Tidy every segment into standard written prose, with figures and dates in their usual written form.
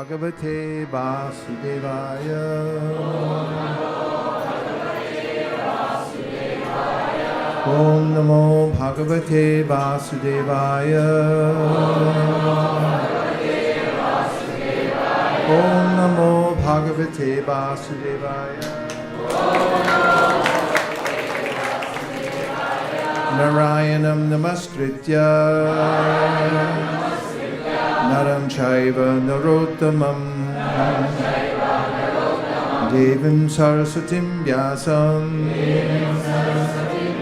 Bhagavate Vasudevaya. Om Namo Bhagavate Vasudevaya. Om Namo Bhagavate Vasudevaya. Narayanam Namaskritya Naram Chaiva Narottamam Devim Saraswatim Vyasam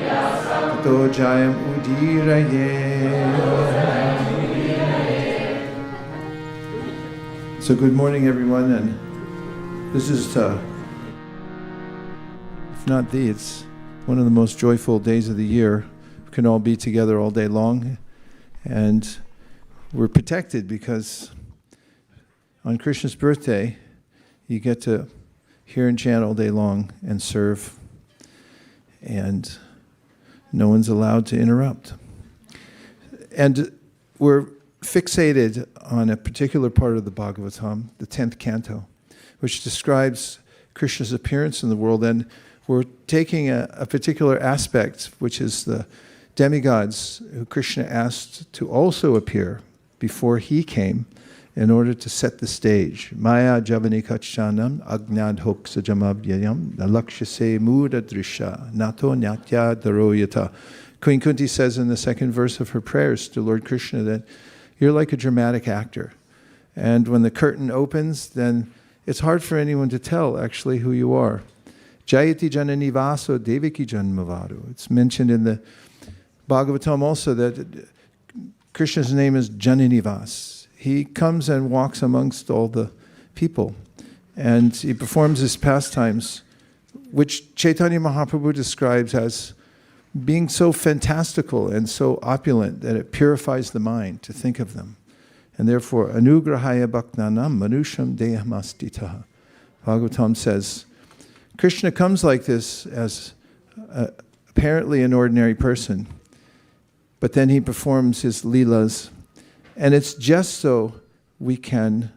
Tato Jayam Udiraye. So good morning everyone, and this is, if not it's one of the most joyful days of the year. We can all be together all day long, and we're protected because on Krishna's birthday you get to hear and chant all day long and serve, and no one's allowed to interrupt. And we're fixated on a particular part of the Bhagavatam, the 10th canto, which describes Krishna's appearance in the world, and we're taking a particular aspect, which is the demigods who Krishna asked to also appear before he came in order to set the stage. Maya javani kachanam agnad hoksa jamabhyayam nalakshase muda drisha nato nyatya daroyata. Queen Kunti says in the second verse of her prayers to Lord Krishna that you're like a dramatic actor. And when the curtain opens, then it's hard for anyone to tell actually who you are. Jayati janani vaso devaki janmavaru. It's mentioned in the Bhagavatam also that Krishna's name is Jananivas. He comes and walks amongst all the people, and he performs his pastimes, which Chaitanya Mahaprabhu describes as being so fantastical and so opulent that it purifies the mind to think of them. And therefore, anugrahaya bhaktanam manusham deyamastitaha. Bhagavatam says, Krishna comes like this as apparently an ordinary person, but then he performs his leelas, and it's just so we can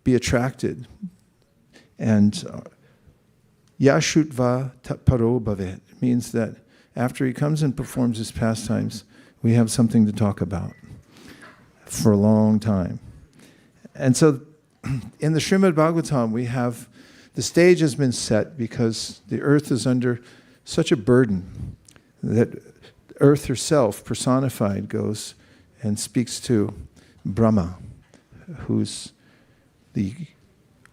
be attracted. And yashutva paro bhavet means that after he comes and performs his pastimes, we have something to talk about for a long time. And so in the Srimad Bhagvatam, we have the stage has been set because the earth is under such a burden that earth herself, personified, goes and speaks to Brahma, who's the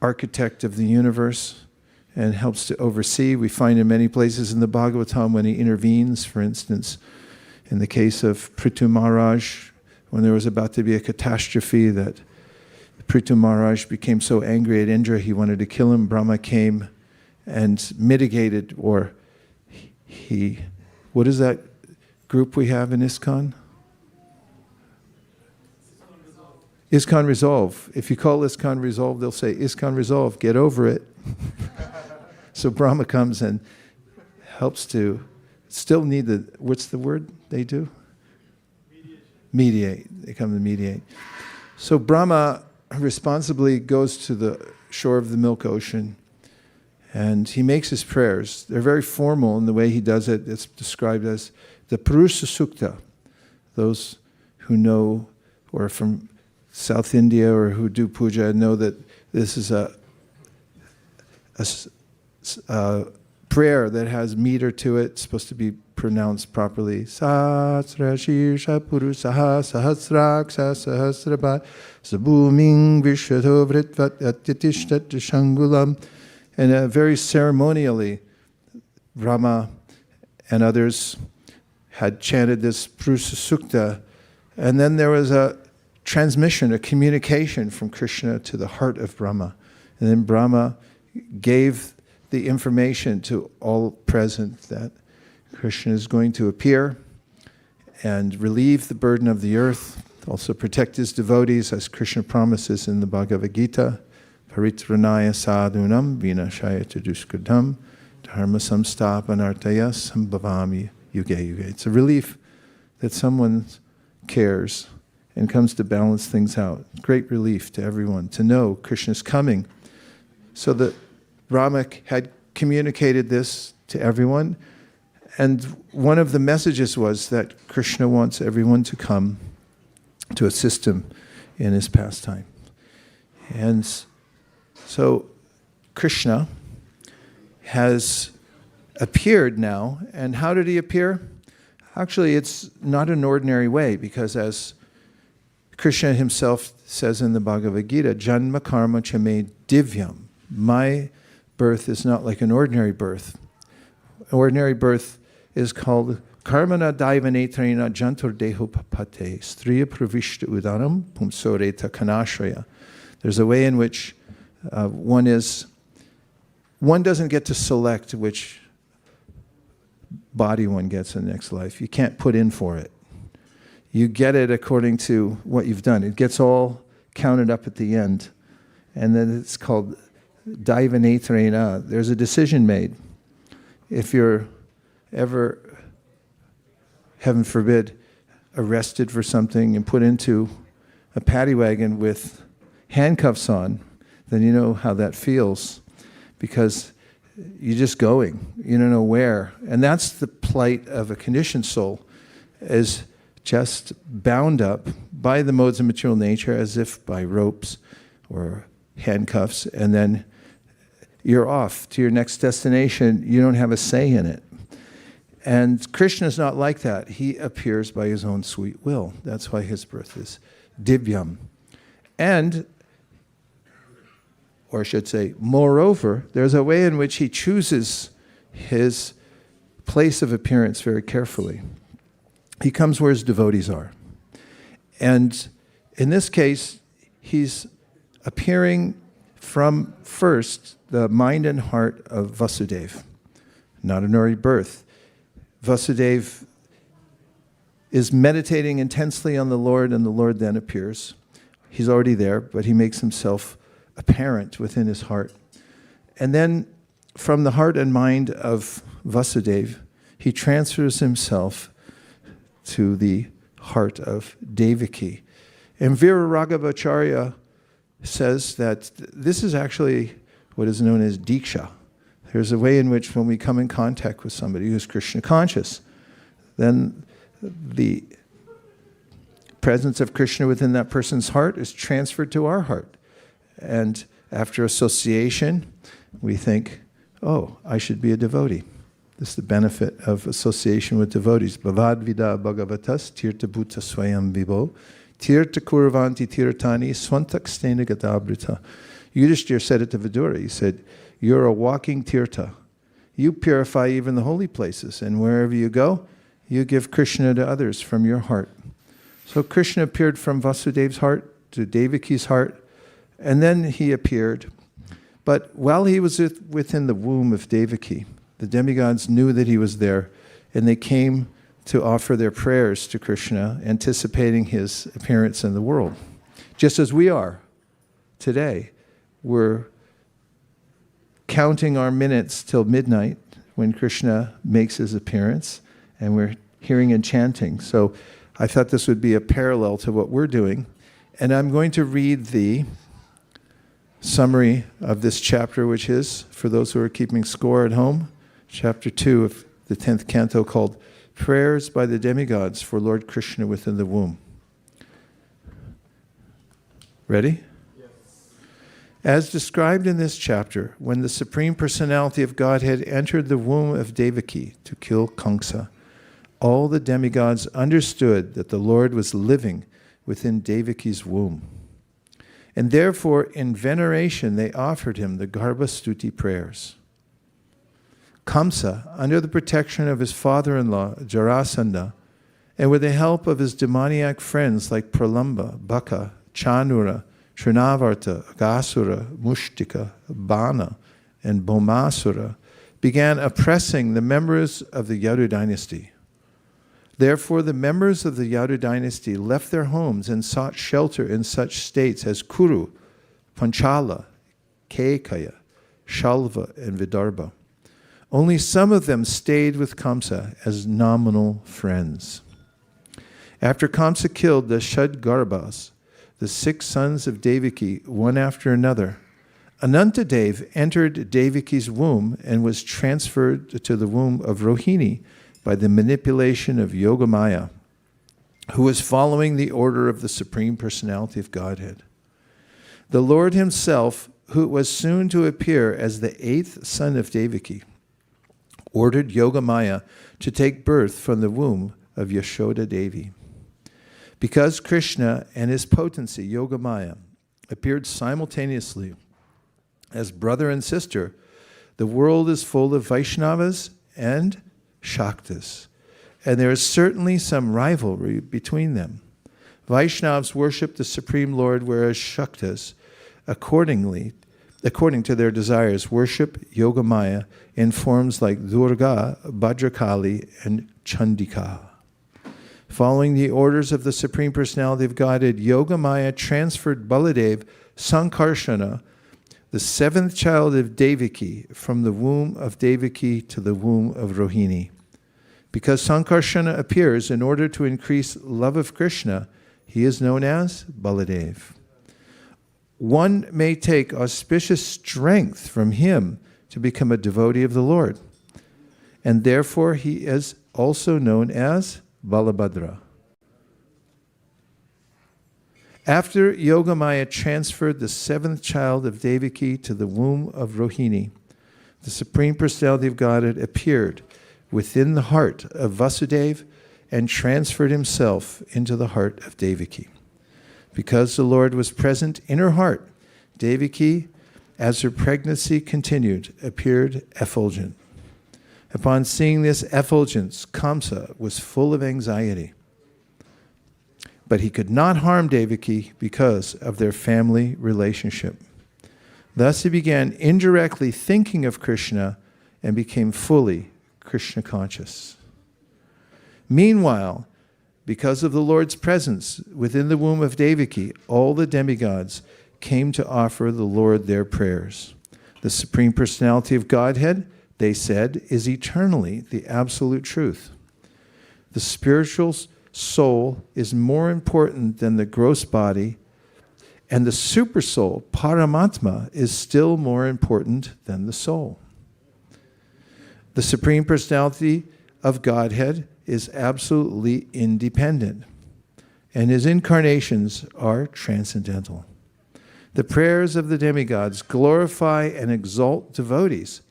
architect of the universe and helps to oversee. We find in many places in the Bhagavatam when he intervenes, for instance, in the case of Prithu Maharaj, when there was about to be a catastrophe that Prithu Maharaj became so angry at Indra he wanted to kill him. Brahma came and mitigated, or he, what is that group we have in ISKCON? ISKCON Resolve. If you call ISKCON Resolve, they'll say, ISKCON Resolve, get over it. So Brahma comes and helps to still need the, what's the word they do? Mediate. They come to mediate. So Brahma responsibly goes to the shore of the Milk Ocean and he makes his prayers. They're very formal in the way he does it. It's described as the Purusha Sukta. Those who know or are from South India or who do puja know that this is a prayer that has meter to it. It's supposed to be pronounced properly. Sahasra Shirsha Purusaha Sahasraksa Sahasrabat Sabuming Vishwato Vritvat Atitishtat Shangulam. And very ceremonially, Brahma and others had chanted this Purusha Sukta, and then there was a transmission, a communication from Krishna to the heart of Brahma. And then Brahma gave the information to all present that Krishna is going to appear and relieve the burden of the earth, also protect his devotees, as Krishna promises in the Bhagavad Gita, Paritranaya sadhunam vinashaya chaduskradam dharma samstapanartaya sambhavami yuge yuge. It's a relief that someone cares and comes to balance things out. Great relief to everyone to know Krishna's coming. So that Rama had communicated this to everyone, and one of the messages was that Krishna wants everyone to come to assist him in his pastime. And so Krishna has appeared now, and how did he appear? Actually, it's not an ordinary way, because as Krishna himself says in the Bhagavad Gita, Janma karma chame divyam. My birth is not like an ordinary birth. Ordinary birth is called karmana daivanetrena jantur deho papate striya pravishta udaram pumsoreta kanashraya. There's a way in which one doesn't get to select which body one gets in the next life. You can't put in for it. You get it according to what you've done. It gets all counted up at the end. And then it's called daivanetrena. There's a decision made. If you're ever, heaven forbid, arrested for something and put into a paddy wagon with handcuffs on, then you know how that feels, because you're just going. You don't know where. And that's the plight of a conditioned soul, is just bound up by the modes of material nature as if by ropes or handcuffs, and then you're off to your next destination. You don't have a say in it. And Krishna's not like that. He appears by his own sweet will. That's why his birth is divyam. And, or I should say, moreover, there's a way in which he chooses his place of appearance very carefully. He comes where his devotees are. And in this case, he's appearing from first the mind and heart of Vasudeva, not an ordinary birth. Vasudeva is meditating intensely on the Lord, and the Lord then appears. He's already there, but he makes himself apparent within his heart. And then from the heart and mind of Vasudeva, he transfers himself to the heart of Devaki. And Viraragavacharya says that this is actually what is known as Diksha. There's a way in which when we come in contact with somebody who's Krishna conscious, then the presence of Krishna within that person's heart is transferred to our heart. And after association, we think, oh, I should be a devotee. This is the benefit of association with devotees. Bhavad vida bhagavatas tirta bhuta swayam vibo tirta kurvanti tirtani swantak stena gatabrita. Yudhishthira said it to Vidura. He said, you're a walking tirta. You purify even the holy places, and wherever you go, you give Krishna to others from your heart. So Krishna appeared from Vasudeva's heart to Devaki's heart, and then he appeared. But while he was within the womb of Devaki, the demigods knew that he was there, and they came to offer their prayers to Krishna, anticipating his appearance in the world. Just as we are today. We're counting our minutes till midnight when Krishna makes his appearance, and we're hearing and chanting. So I thought this would be a parallel to what we're doing. And I'm going to read the summary of this chapter, which is, for those who are keeping score at home, chapter 2 of the 10th canto, called Prayers by the Demigods for Lord Krishna within the Womb. Ready? As described in this chapter, when the Supreme Personality of Godhead entered the womb of Devaki to kill Kamsa, all the demigods understood that the Lord was living within Devaki's womb. And therefore, in veneration, they offered him the Garbhastuti prayers. Kamsa, under the protection of his father-in-law, Jarasandha, and with the help of his demoniac friends like Pralamba, Baka, Chanura, Trinavarta, Agasura, Mushtika, Bana, and Bhomasura, began oppressing the members of the Yadu dynasty. Therefore, the members of the Yadu dynasty left their homes and sought shelter in such states as Kuru, Panchala, Kekaya, Shalva, and Vidarbha. Only some of them stayed with Kamsa as nominal friends. After Kamsa killed the Shadgarbhas, the 6 sons of Devaki, one after another, Anantadev entered Devaki's womb and was transferred to the womb of Rohini by the manipulation of Yogamaya, who was following the order of the Supreme Personality of Godhead. The Lord himself, who was soon to appear as the 8th son of Devaki, ordered Yogamaya to take birth from the womb of Yashoda Devi. Because Krishna and his potency, Yogamaya, appeared simultaneously as brother and sister, the world is full of Vaishnavas and Shaktas, and there is certainly some rivalry between them. Vaishnavas worship the Supreme Lord, whereas Shaktas, according to their desires, worship Yogamaya in forms like Durga, Bhadrakali, and Chandika. Following the orders of the Supreme Personality of Godhead, Yogamaya transferred Baladev, Sankarshana, the 7th child of Devaki, from the womb of Devaki to the womb of Rohini. Because Sankarshana appears in order to increase love of Krishna, he is known as Baladev. One may take auspicious strength from him to become a devotee of the Lord, and therefore he is also known as Balabhadra. After Yogamaya transferred the 7th child of Devaki to the womb of Rohini, the Supreme Personality of Godhead appeared within the heart of Vasudeva and transferred himself into the heart of Devaki. Because the Lord was present in her heart, Devaki, as her pregnancy continued, appeared effulgent. Upon seeing this effulgence, Kamsa was full of anxiety. But he could not harm Devaki because of their family relationship. Thus he began indirectly thinking of Krishna and became fully Krishna conscious. Meanwhile, because of the Lord's presence within the womb of Devaki, all the demigods came to offer the Lord their prayers. The Supreme Personality of Godhead, they said, is eternally the absolute truth. The spiritual soul is more important than the gross body, and the super soul, Paramatma, is still more important than the soul. The Supreme Personality of Godhead is absolutely independent, and his incarnations are transcendental. The prayers of the demigods glorify and exalt devotees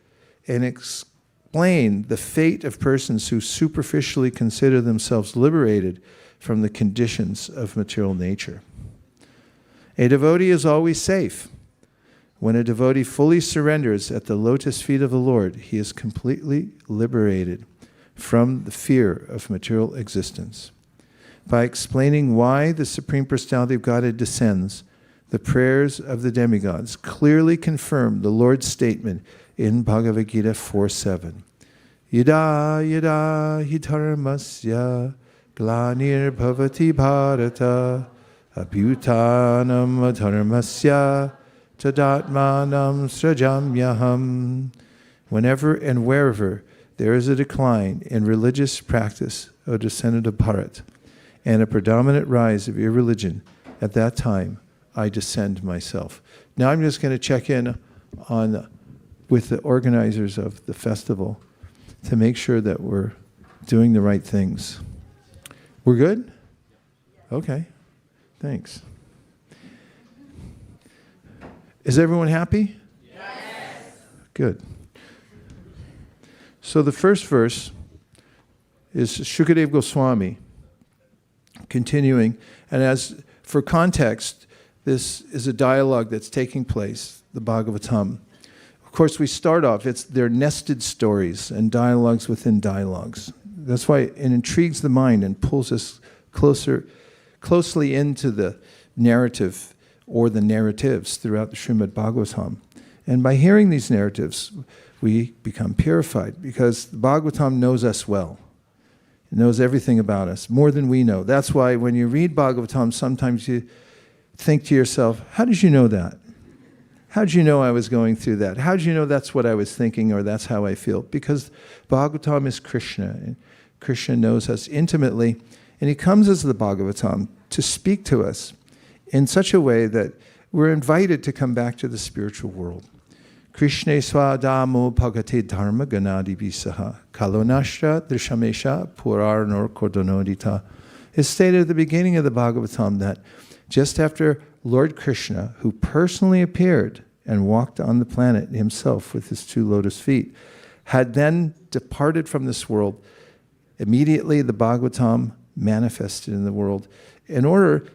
and explain the fate of persons who superficially consider themselves liberated from the conditions of material nature. A devotee is always safe. When a devotee fully surrenders at the lotus feet of the Lord, he is completely liberated from the fear of material existence. By explaining why the Supreme Personality of Godhead descends, the prayers of the demigods clearly confirm the Lord's statement in Bhagavad Gita 4:7. Yada yada hi dharmasya glanir bhavati bharata abhutanam adharmasya tadatmanam srajamyaham. Whenever and wherever there is a decline in religious practice, O descendant of Bharat, and a predominant rise of irreligion, at that time I descend myself. Now I'm just going to check in with the organizers of the festival to make sure that we're doing the right things. We're good? Okay. Thanks. Is everyone happy? Yes. Good. So the first verse is Shukadeva Goswami, continuing. And as for context, this is a dialogue that's taking place, the Bhagavatam. Of course, we start off, they're nested stories and dialogues within dialogues. That's why it intrigues the mind and pulls us closely into the narrative or the narratives throughout the Srimad Bhagavatam. And by hearing these narratives, we become purified because the Bhagavatam knows us well. It knows everything about us, more than we know. That's why when you read Bhagavatam, sometimes you think to yourself, how did you know that? How did you know I was going through that? How did you know that's what I was thinking or that's how I feel? Because Bhagavatam is Krishna, and Krishna knows us intimately, And he comes as the Bhagavatam to speak to us in such a way that we're invited to come back to the spiritual world. Krishna swadamo bhagate dharma ganadi visaha kalonashra drishamesha purarnor kordonodita. It's stated at the beginning of the Bhagavatam that just after Lord Krishna, who personally appeared and walked on the planet himself with his 2 lotus feet, had then departed from this world, immediately the Bhagavatam manifested in the world in order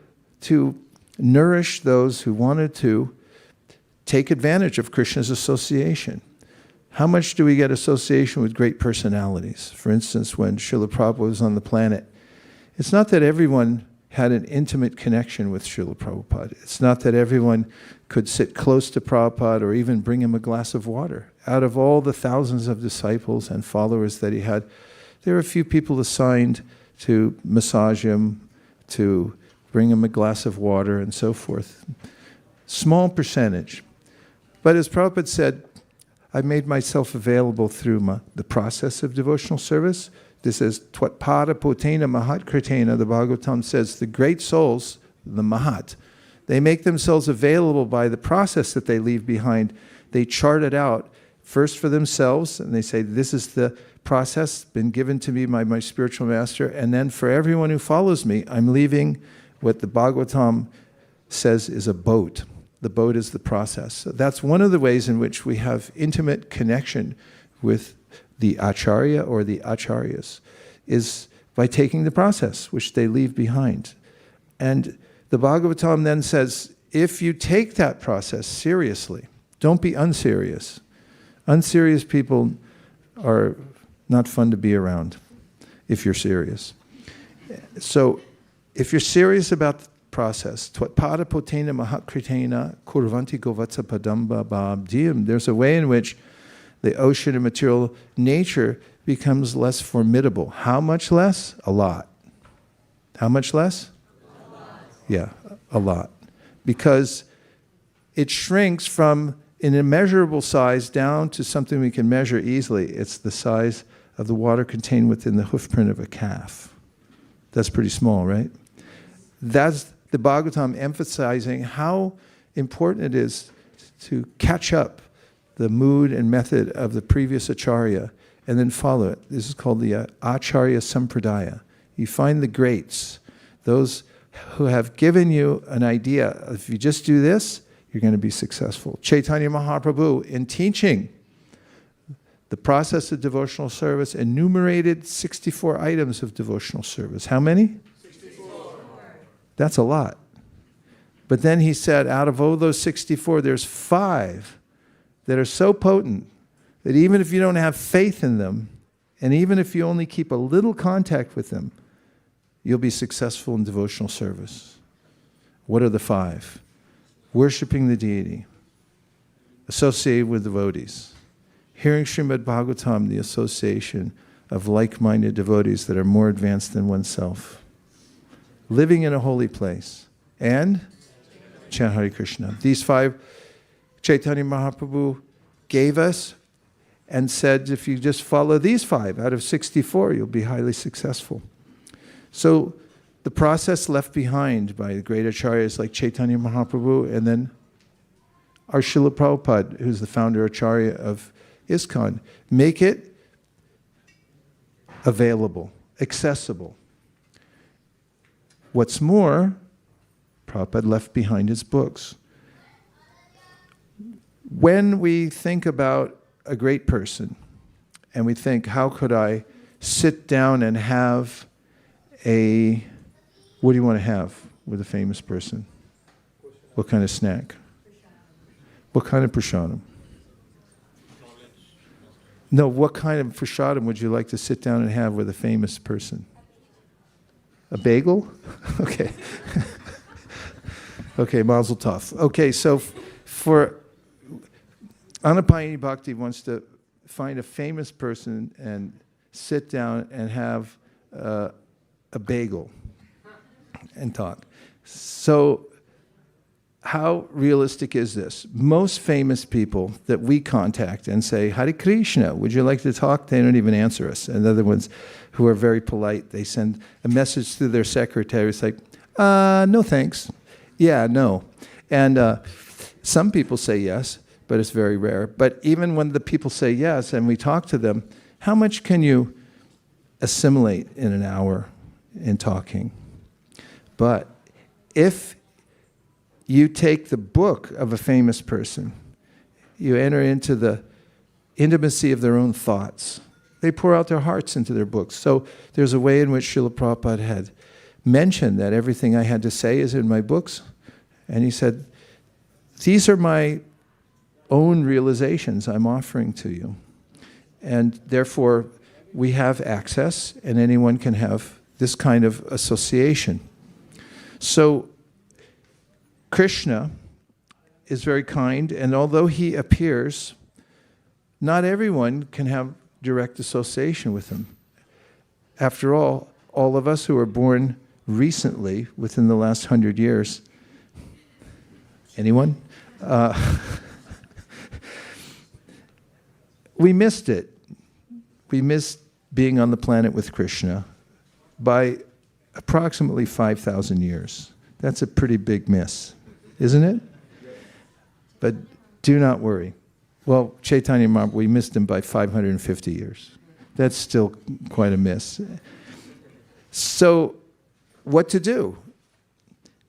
to nourish those who wanted to take advantage of Krishna's association. How much do we get association with great personalities? For instance, when Srila Prabhupada was on the planet, it's not that everyone had an intimate connection with Srila Prabhupada. It's not that everyone could sit close to Prabhupada or even bring him a glass of water. Out of all the thousands of disciples and followers that he had, there were a few people assigned to massage him, to bring him a glass of water, and so forth. Small percentage. But as Prabhupada said, I made myself available through the process of devotional service. This is Twatpada Potena Mahat Kritena. The Bhagavatam says the great souls, the Mahat, they make themselves available by the process that they leave behind. They chart it out first for themselves, and they say, this is the process been given to me by my spiritual master, and then for everyone who follows me, I'm leaving what the Bhagavatam says is a boat. The boat is the process. So that's one of the ways in which we have intimate connection with the Acharya or the Acharyas, is by taking the process, which they leave behind. And the Bhagavatam then says, if you take that process seriously, don't be unserious. Unserious people are not fun to be around if you're serious. So if you're serious about the process, Twatpada potena mahakritena kurvanti govatsa padamba babdiyam, there's a way in which the ocean of material nature becomes less formidable. How much less? A lot. How much less? A lot. Yeah, a lot. Because it shrinks from an immeasurable size down to something we can measure easily. It's the size of the water contained within the hoofprint of a calf. That's pretty small, right? That's the Bhagavatam emphasizing how important it is to catch up the mood and method of the previous Acharya and then follow it. This is called the Acharya Sampradaya. You find the greats, those who have given you an idea. If you just do this, you're going to be successful. Chaitanya Mahaprabhu, in teaching the process of devotional service, enumerated 64 items of devotional service. How many? 64. That's a lot. But then he said, out of all those 64, there's 5 that are so potent that even if you don't have faith in them, and even if you only keep a little contact with them, you'll be successful in devotional service. What are the 5? Worshipping the deity, associated with devotees, hearing Srimad Bhagvatam, the association of like-minded devotees that are more advanced than oneself, living in a holy place, and chant Hare Krishna. These 5 Chaitanya Mahaprabhu gave us and said, if you just follow these 5 out of 64, you'll be highly successful. So the process left behind by the great acharyas like Chaitanya Mahaprabhu and then our Srila Prabhupada, who's the founder acharya of ISKCON, make it available, accessible. What's more, Prabhupada left behind his books. When we think about a great person and we think, how could I sit down and have what do you want to have with a famous person? What kind of snack? What kind of prasadam? No, what kind of prasadam would you like to sit down and have with a famous person? A bagel? Okay. Okay, Mazel Tov. Okay, so for Anapayanai Bhakti wants to find a famous person and sit down and have a bagel and talk. So how realistic is this? Most famous people that we contact and say, Hare Krishna, would you like to talk? They don't even answer us. And other ones who are very polite, they send a message to their secretaries like, no thanks. Yeah, no. And some people say yes, but it's very rare. But even when the people say yes and we talk to them, how much can you assimilate in an hour in talking? But if you take the book of a famous person, you enter into the intimacy of their own thoughts. They pour out their hearts into their books. So there's a way in which Srila Prabhupada had mentioned that everything I had to say is in my books. And he said, these are my own realizations I'm offering to you. And therefore, we have access, and anyone can have this kind of association. So Krishna is very kind, and although he appears, not everyone can have direct association with him. After all of us who were born recently, within the last 100 years, anyone? We missed it. We missed being on the planet with Krishna by approximately 5,000 years. That's a pretty big miss, isn't it? But do not worry. Well, Chaitanya Mahaprabhu, we missed him by 550 years. That's still quite a miss. So, what to do?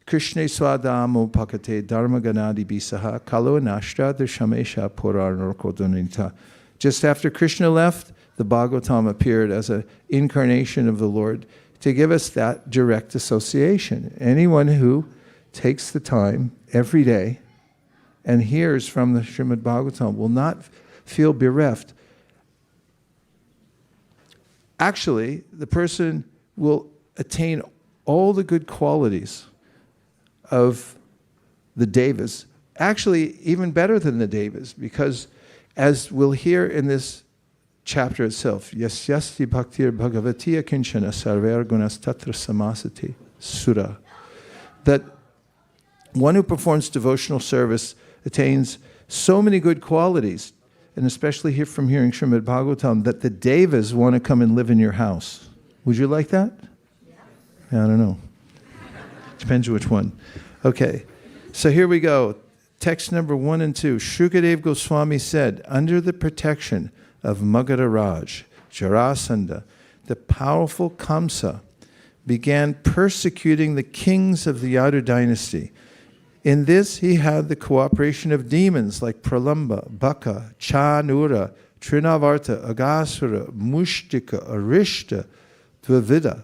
Krishna swadamo pakate dharma ganadi bisaha kalo nashtra darshamesha purarnakodonita. Just after Krishna left, the Bhagvatam appeared as an incarnation of the Lord to give us that direct association. Anyone who takes the time every day and hears from the Srimad Bhagvatam will not feel bereft. Actually, the person will attain all the good qualities of the Devas, actually even better than the Devas, because as we'll hear in this chapter itself, Yasyasti bhaktir bhagavatiya kinchana sarver gunas tatra samasati sura, that one who performs devotional service attains so many good qualities, and especially here from hearing Srimad Bhagavatam, that the Devas want to come and live in your house. Would you like that? Yeah. I don't know. Depends which one. Okay, so here we go. Text number 1 and 2. Shukadeva Goswami said, under the protection of Magadha Raj, Jarasandha, the powerful Kamsa began persecuting the kings of the Yadu dynasty. In this, he had the cooperation of demons like Pralamba, Baka, Chanura, Trinavarta, Agasura, Mushtika, Arishta, Dvavida,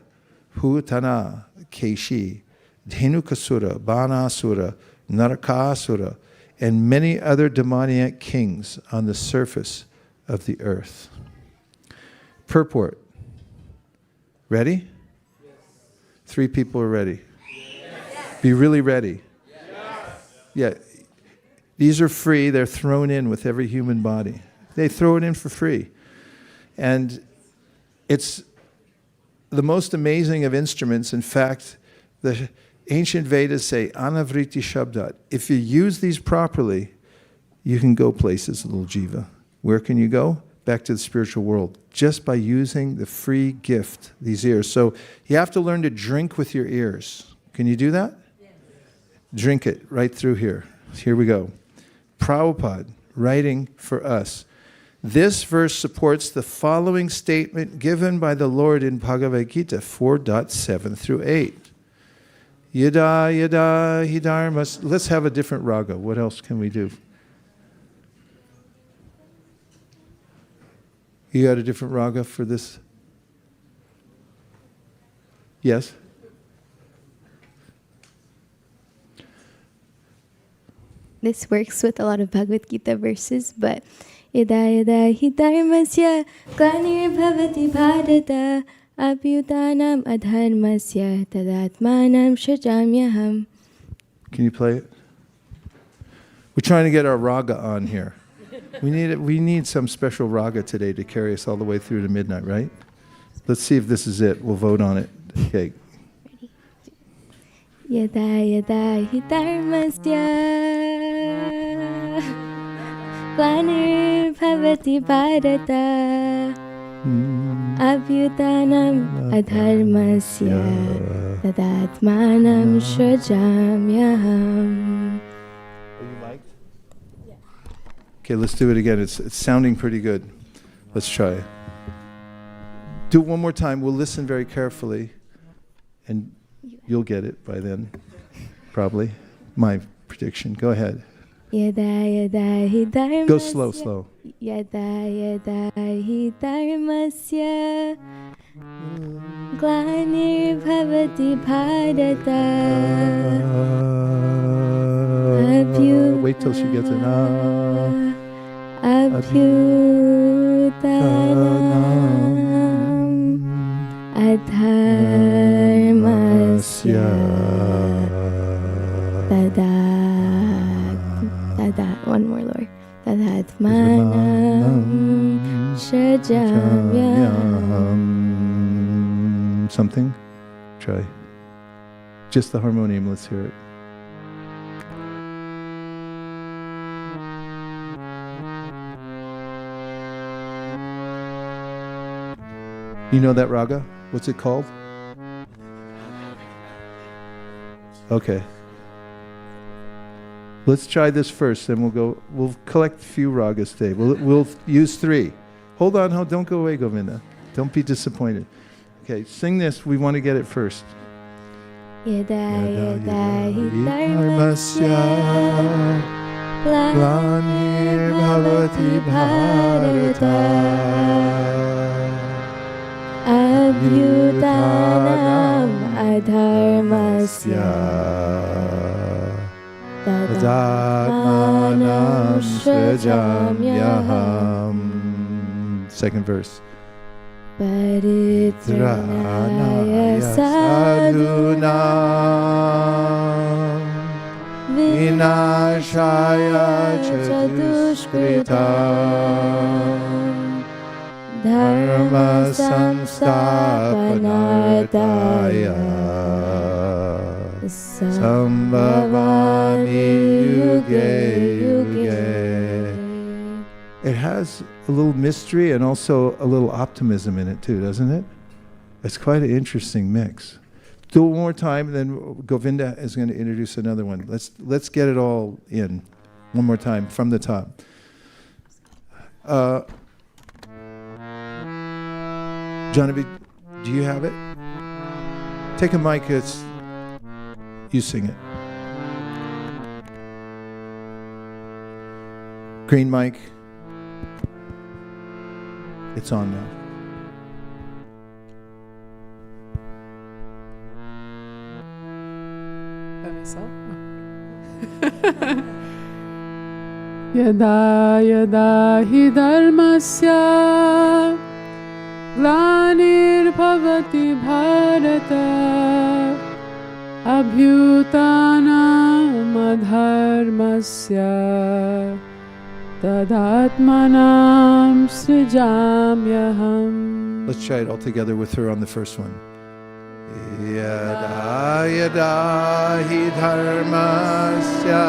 Bhutana, Keshi, Dhenukasura, Banasura, Narakasura, and many other demoniac kings on the surface of the earth. Purport. Ready? Yes. 3 people are ready. Yes. Be really ready. Yes. Yeah. These are free. They're thrown in with every human body. They throw it in for free. And it's the most amazing of instruments. In fact, the ancient Vedas say, anavriti shabdat. If you use these properly, you can go places, little jiva. Where can you go? Back to the spiritual world. Just by using the free gift, these ears. So you have to learn to drink with your ears. Can you do that? Yes. Drink it right through here. Here we go. Prabhupada, writing for us. This verse supports the following statement given by the Lord in Bhagavad Gita 4.7 through 8. Yada yada hidharmas. Let's have a different raga. What else can we do? You got a different raga for this? Yes? This works with a lot of Bhagavad Gita verses, but yada yada hidharmasya glanir bharata abhyutanam adharmasya tadatmanam shajamyaham. Can you play it? We're trying to get our raga on here. We need some special raga today to carry us all the way through to midnight, right? Let's see if this is it. We'll vote on it. Okay. Yada yada hi dharmasya Glanir-bhavati bharata Abhyutanam adharmasya Tadatmanam shrajamyaham. Are you mic'd? Yeah. Okay, let's do it again. It's sounding pretty good. Let's try it. Do it one more time. We'll listen very carefully, and you'll get it by then, probably. My prediction. Go ahead. Yada yada hi dharmasya. Go slow, slow. Yada yada hi dharmasya Glanir-bhavati bharata Wait till she gets it. Abhyutanam adharmasya Tadat. One more, Lord. Tadatmanam shrajamyaham. Something? Try. Just the harmonium. Let's hear it. You know that raga? What's it called? Okay. Let's try this first, then we'll collect a few ragas today. We'll use 3. Hold on, don't go away, Govinda. Don't be disappointed. Okay, sing this. We want to get it first. Yada yada hi dharmasya Glanir-bhavati bharata Abhyutanam adharmasya Tadatmanam shrajamyaham. Second verse. Paritranaya sadhunam Vinashaya chadushkritam Dharma samsthapanartaya Sambhavami yuge yuge. It has a little mystery and also a little optimism in it too, doesn't it? It's quite an interesting mix. Do it one more time, then Govinda is going to introduce another one. Let's get it all in. One more time from the top. Janavi, do you have it? Take a mic. You sing it. Green mic. It's on now. Yada yada hi dharmasya Glanir-bhavati bharata Abhyutanam adharmasya Tadatmanam srijamyaham. Let's try it all together with her on the first one. Yada yada hi dharmasya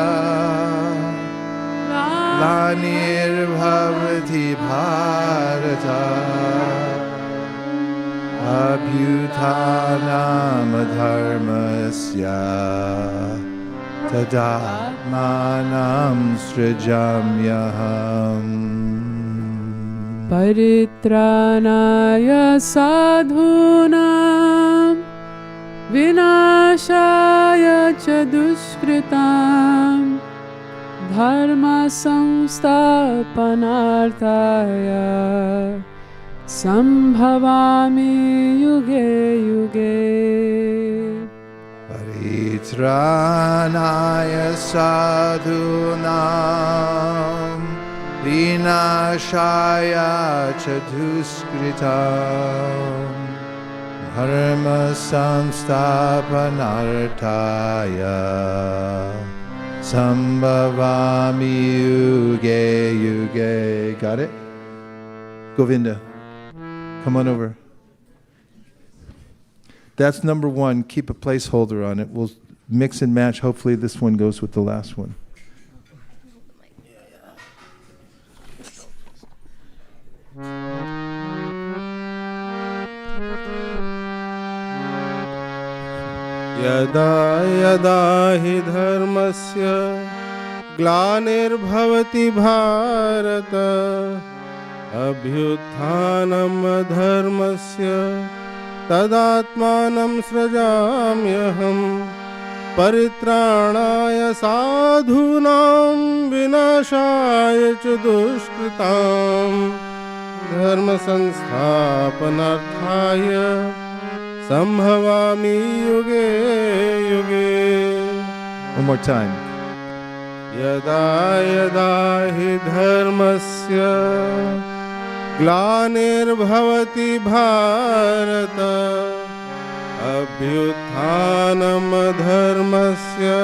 Glanir-bhavati bharata Abhyutanam adharmasya Tadatmanam srijamyaham. Paritranaya sadhunam Vinashaya chadushkritam Dharma samsthapanartaya Sambhavami yuge yuge. Paritranaya sadhunam Vinashaya chaduskritam Dharma samsthapanartaya Sambhavami yuge yuge. Got it? Govinda, come on over. That's number 1. Keep a placeholder on it. mix and match. Hopefully this one goes with the last one. Yada yada hi dharmasya glanirбhavati bharata abhyutthanam dharmasya tadatmanam srajamyaham paritranaya sadhunam vinashaya च दुष्कृताम् dharma संस्थापनार्थाय Sambhavami yuge yuge. One more time. Yada yada hi dharmasya glanirбhavati bharata abhyutthanam dharmasya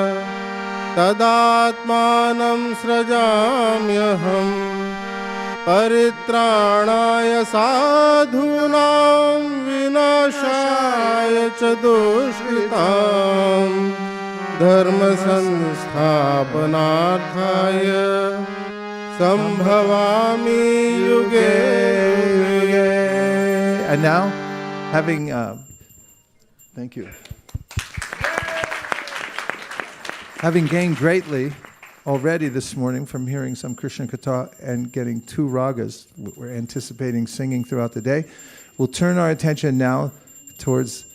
tadatmanam srajamyaham paritranaya sadhunam vinashaya च दुष्कृताम् धर्म संस्थापनार्थाय संभवामि युगे युगे. And now, having, thank you. Having gained greatly already this morning from hearing some Krishna Katha and getting 2 ragas, we're anticipating singing throughout the day. We'll turn our attention now towards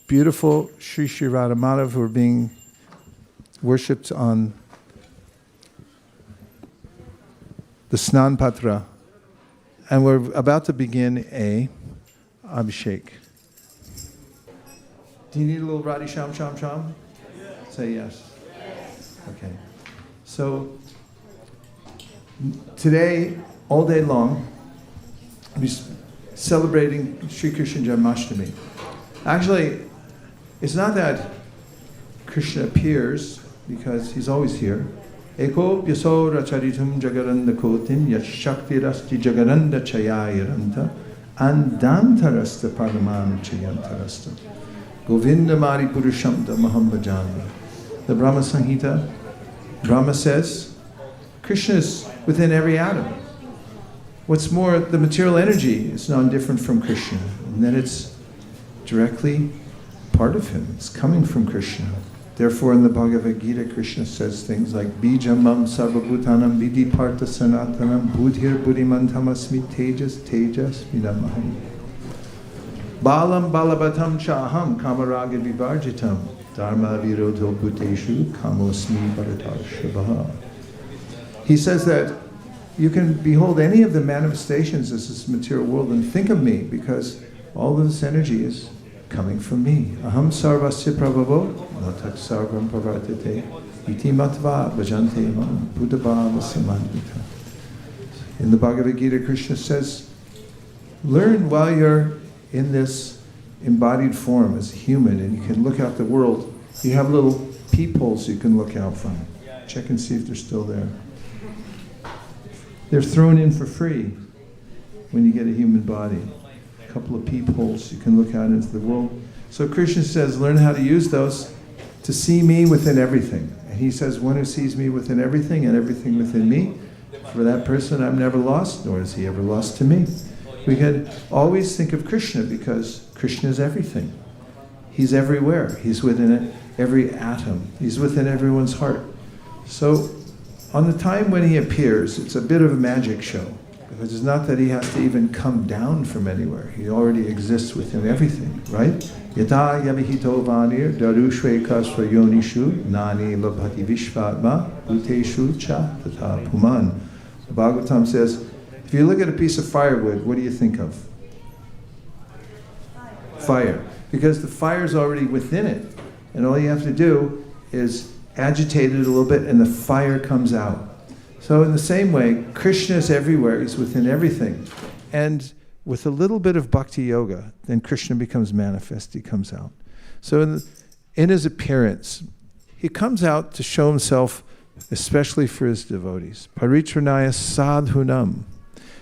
beautiful Sri Sri Radha Madhav who are being worshipped on the Snan Patra. And we're about to begin a Abhishek. Do you need a little Radhi Sham Sham Sham? Yes. Say yes. Okay. So today, all day long, we're celebrating Sri Krishna Janmashtami. Actually, it's not that Krishna appears, because he's always here. Eko pyaso racharitum jagaranda kotim yashakti rasti jagaranda chayayaranta andantarasta paramanu chayantarasta Govinda Mari Purushamta Mahambhajami. The Brahma Sanghita, Brahma says, Krishna is within every atom. What's more, the material energy is non-different from Krishna, and then it's directly part of him. It's coming from Krishna. Therefore, in the Bhagavad Gita, Krishna says things like Bijamam Sarvabhutanam Vidhi Partha Sanatanam Budhir Buddhimantamasmi Tejas Tejas Vidamaham Balam Balavatam Chaham Kamaraga Vivarjitam Dharma Virodho Bhuteshu Kamosmi Bharatarshavaha. He says that you can behold any of the manifestations of this material world and think of me, because all of this energy is coming from me. Aham sarvasya prabhavo natak sarvam pravartate iti matva bhajante mam buddhabhava samandita. In the Bhagavad Gita, Krishna says, learn while you're in this embodied form as a human, and you can look out the world. You have little peepholes you can look out from. Check and see if they're still there. They're thrown in for free when you get a human body. A couple of peepholes you can look out into the world. So Krishna says, learn how to use those to see me within everything. And he says, one who sees me within everything and everything within me, for that person I'm never lost, nor is he ever lost to me. We can always think of Krishna, because Krishna is everything. He's everywhere. He's within every atom. He's within everyone's heart. So on the time when he appears, it's a bit of a magic show, because it's not that he has to even come down from anywhere. He already exists within everything, right? Yata yavihito vanir darushve kasva yonishu nani labhati vishvatma bhuteshu cha tata puman. The Bhagvatam says, if you look at a piece of firewood, what do you think of? Fire. Because the fire is already within it. And all you have to do is agitate it a little bit and the fire comes out. So in the same way, Krishna is everywhere. He's within everything. And with a little bit of bhakti yoga, then Krishna becomes manifest. He comes out. So in his appearance, he comes out to show himself, especially for his devotees. Paritranaya sadhunam.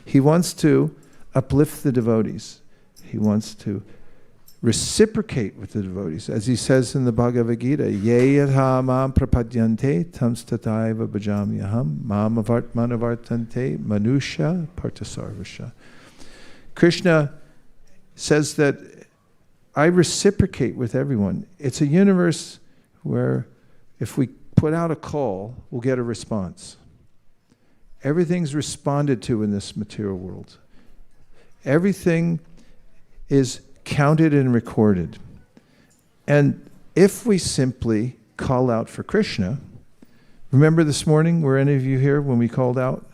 He wants to uplift the devotees. He wants to reciprocate with the devotees. As he says in the Bhagavad Gita, Ye yadha mam prapadyante tams tataiva bhajamyaham mam manavartante manusha partasarvasha. Krishna says that I reciprocate with everyone. It's a universe where if we put out a call, we'll get a response. Everything's responded to in this material world. Everything is counted and recorded. And if we simply call out for Krishna, remember this morning, were any of you here when we called out?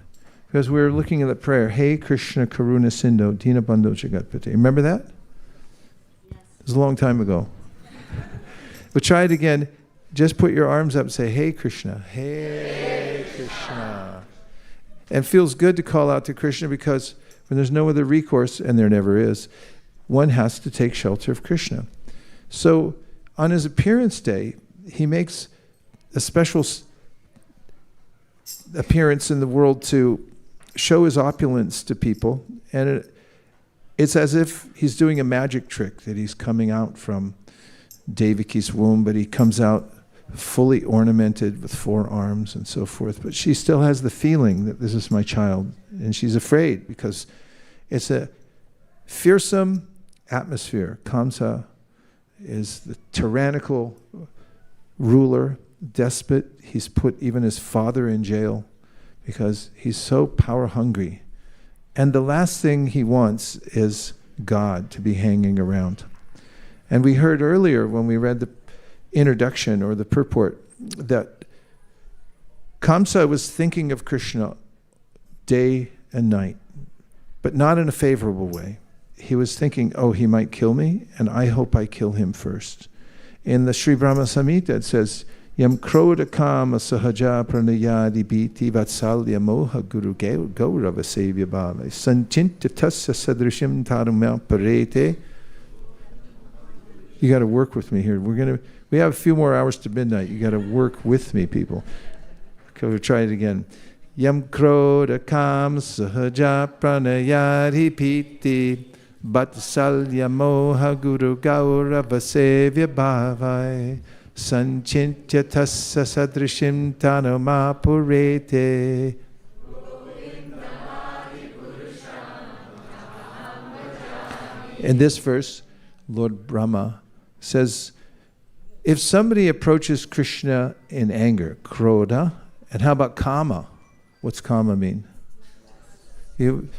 Because we were looking at the prayer, Hey Krishna Karuna Sindho Dinabandho Jagatpate. Remember that? Yes. It was a long time ago. But try it again. Just put your arms up and say, Hey Krishna, Hey Krishna. And it feels good to call out to Krishna because when there's no other recourse, and there never is, one has to take shelter of Krishna. So on his appearance day, he makes a special appearance in the world to show his opulence to people. And it's as if he's doing a magic trick, that he's coming out from Devaki's womb, but he comes out fully ornamented with 4 arms and so forth. But she still has the feeling that this is my child. And she's afraid because it's a fearsome atmosphere. Kamsa is the tyrannical ruler, despot. He's put even his father in jail because he's so power hungry. And the last thing he wants is God to be hanging around. And we heard earlier when we read the introduction or the purport that Kamsa was thinking of Krishna day and night, but not in a favorable way. He was thinking, oh, he might kill me, and I hope I kill him first. In the Sri Brahma Samhita it says, Yam kroda kama sahaja pranayadi biti vatsalya moha guru gaurava sevya bhava sanchinta tasya sadrishim tarumya parete. You got to work with me here. We have a few more hours to midnight. You got to work with me, people. Okay, we'll try it again. Yam kroda kam sahaja pranayadi piti vatsalya moha guru gaurava sevya bhavai sanchintya tassa sadrishim tanuma purete. In this verse, Lord Brahma says, if somebody approaches Krishna in anger, krodha, and how about kama? What's kama mean?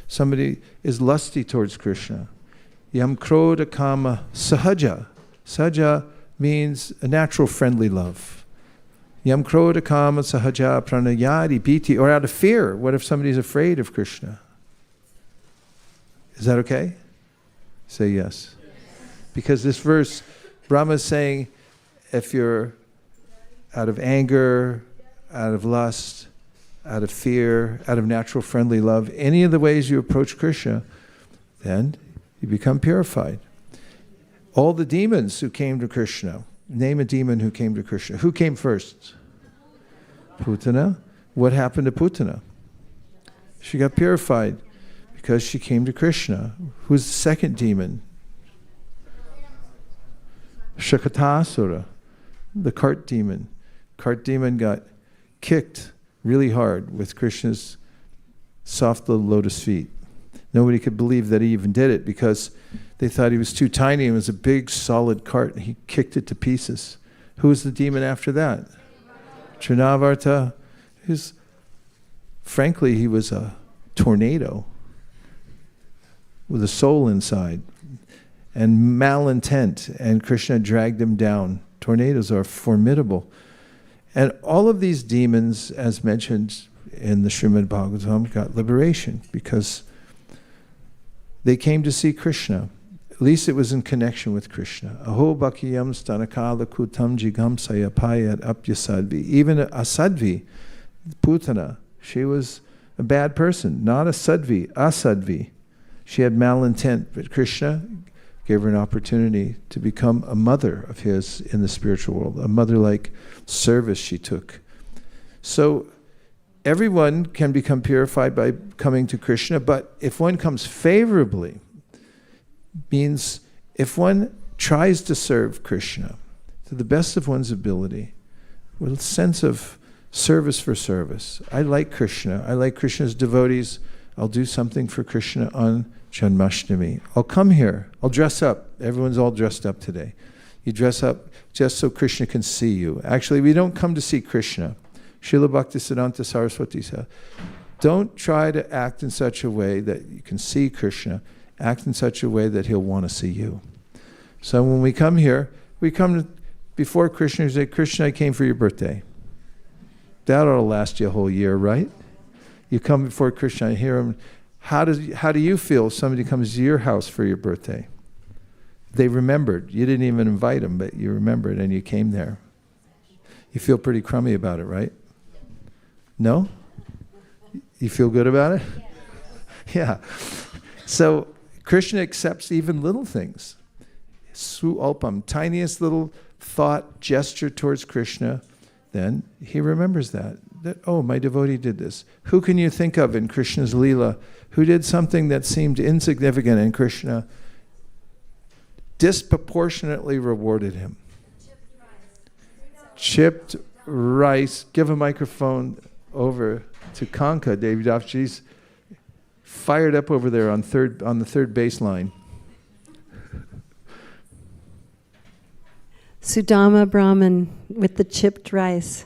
Somebody is lusty towards Krishna. Yam krodha kama sahaja. Sahaja means a natural friendly love. Yam krodha kama sahaja pranayadi piti, or out of fear. What if somebody's afraid of Krishna? Is that okay? Say yes. Because this verse, Brahma is saying, if you're out of anger, out of lust, out of fear, out of natural friendly love, any of the ways you approach Krishna, then you become purified. All the demons who came to Krishna, name a demon who came to Krishna. Who came first? Putana. What happened to Putana? She got purified because she came to Krishna. Who's the second demon? Shakatasura, the cart demon. Cart demon got kicked really hard with Krishna's soft little lotus feet. Nobody could believe that he even did it because they thought he was too tiny. It was a big solid cart and he kicked it to pieces. Who was the demon after that? Trinavarta. Frankly, he was a tornado with a soul inside and malintent, and Krishna dragged him down. Tornadoes are formidable. And all of these demons, as mentioned in the Srimad Bhagvatam, got liberation because they came to see Krishna. At least it was in connection with Krishna. Aho bhakiyam stanakala kutam jigam sayapayat apyasadvi. Even a sadvi, Putana, she was a bad person, not a sadvi, asadvi. She had malintent, but Krishna gave her an opportunity to become a mother of his in the spiritual world, a mother-like service she took. So everyone can become purified by coming to Krishna, but if one comes favorably, means if one tries to serve Krishna to the best of one's ability, with a sense of service for service. I like Krishna. I like Krishna's devotees. I'll do something for Krishna on Janmashtami. I'll come here. I'll dress up. Everyone's all dressed up today. You dress up just so Krishna can see you. Actually, we don't come to see Krishna. Srila Bhaktisiddhanta Saraswati said, don't try to act in such a way that you can see Krishna. Act in such a way that he'll want to see you. So when we come here, we come before Krishna and say, Krishna, I came for your birthday. That ought to last you a whole year, right? You come before Krishna and hear him. How do you feel if somebody comes to your house for your birthday? They remembered. You didn't even invite them, but you remembered and you came there. You feel pretty crummy about it, right? No? You feel good about it? Yeah. So Krishna accepts even little things. Su alpam, tiniest little thought, gesture towards Krishna, then he remembers that, oh, my devotee did this. Who can you think of in Krishna's Leela who did something that seemed insignificant and Krishna disproportionately rewarded him? Chipped rice. Give a microphone over to Kanka. David Dafji's fired up over there on the third baseline. Sudama Brahman with the chipped rice.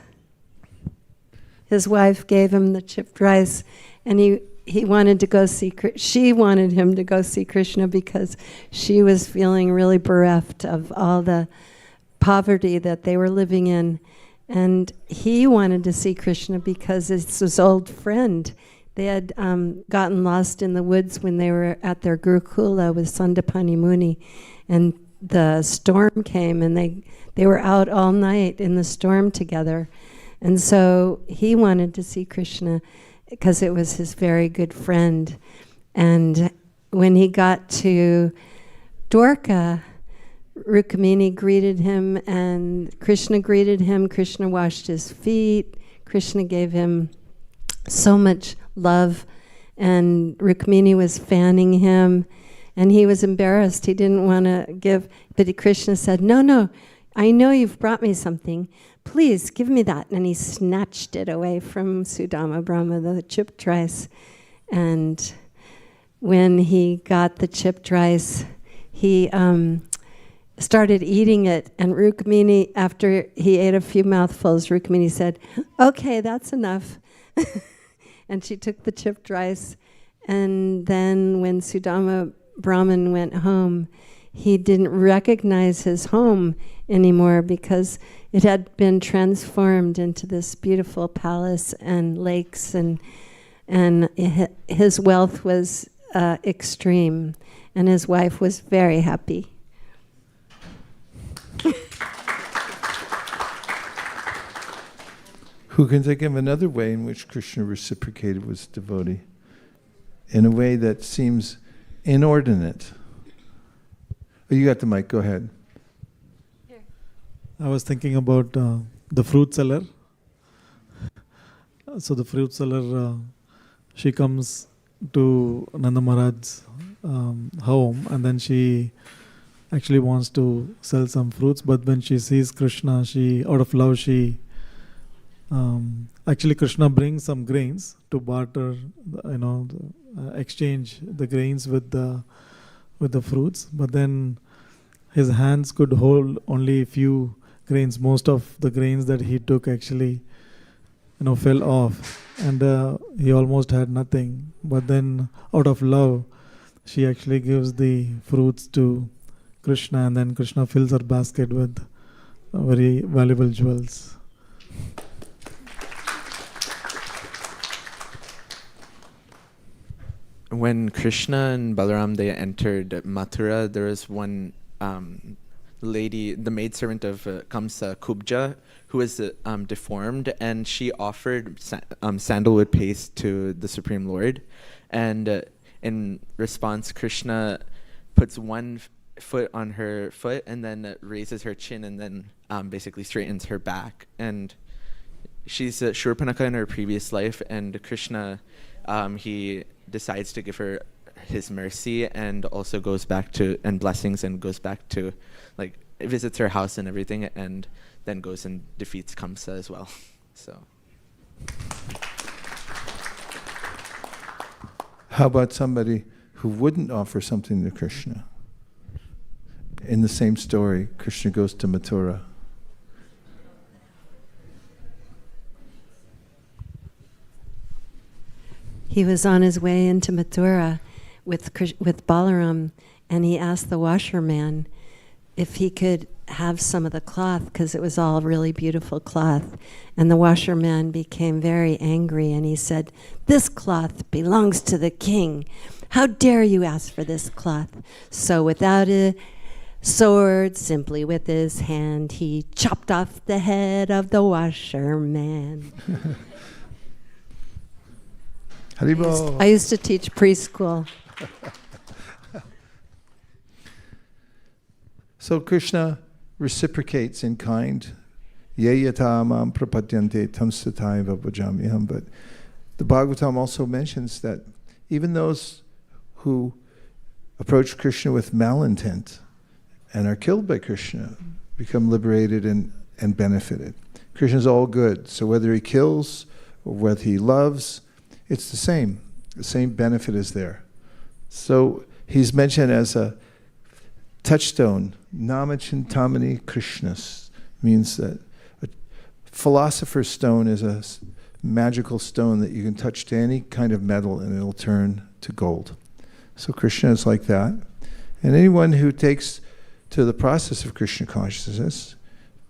His wife gave him the chipped rice, and he wanted to go see. She wanted him to go see Krishna because she was feeling really bereft of all the poverty that they were living in, and he wanted to see Krishna because it's his old friend. They had gotten lost in the woods when they were at their Gurukula with Sandapani Muni, and the storm came, and they were out all night in the storm together. And so he wanted to see Krishna because it was his very good friend. And when he got to Dwarka, Rukmini greeted him and Krishna greeted him. Krishna washed his feet. Krishna gave him so much love. And Rukmini was fanning him. And he was embarrassed. He didn't want to give. But Krishna said, no, I know you've brought me something. Please give me that. And he snatched it away from Sudama Brahma, the chipped rice. And when he got the chipped rice, he started eating it. And Rukmini, after he ate a few mouthfuls, Rukmini said, okay, that's enough. And she took the chipped rice. And then when Sudama Brahman went home, he didn't recognize his home anymore because it had been transformed into this beautiful palace and lakes, and his wealth was extreme, and his wife was very happy. Who can think of another way in which Krishna reciprocated with his devotee in a way that seems inordinate? Oh, you got the mic, go ahead. Here. I was thinking about the fruit seller. So the fruit seller, she comes to Nanda Maharaj's home, and then she actually wants to sell some fruits, but when she sees Krishna, out of love, actually Krishna brings some grains to barter, exchange the grains with the fruits, but then his hands could hold only a few grains. Most of the grains that he took actually fell off, and he almost had nothing. But then out of love, she actually gives the fruits to Krishna, and then Krishna fills her basket with very valuable jewels. When Krishna and Balaram, they entered Mathura, there was one lady, the maidservant of Kamsa, Kubja, who was deformed, and she offered sandalwood paste to the Supreme Lord. And in response, Krishna puts one foot on her foot and then raises her chin and then basically straightens her back. And she's Shurpanaka in her previous life, and Krishna, he decides to give her his mercy, and also goes back to, and blessings, and goes back to, like, visits her house and everything, and then goes and defeats Kamsa as well. So. How about somebody who wouldn't offer something to Krishna? In the same story, Krishna goes to Mathura. He was on his way into Mathura with Balaram, and he asked the washerman if he could have some of the cloth, because it was all really beautiful cloth. And the washerman became very angry, and he said, "This cloth belongs to the king. How dare you ask for this cloth?" So without a sword, simply with his hand, he chopped off the head of the washerman. Haribol. I used to teach preschool. So Krishna reciprocates in kind. Ye yata mam prapadyante tam sataiva bhajamiham. But the Bhagvatam also mentions that even those who approach Krishna with malintent and are killed by Krishna become liberated and benefited. Krishna is all good. So whether he kills or whether he loves, it's the same. The same benefit is there. So he's mentioned as a touchstone. Namachintamani Krishnas means that a philosopher's stone is a magical stone that you can touch to any kind of metal and it'll turn to gold. So Krishna is like that. And anyone who takes to the process of Krishna consciousness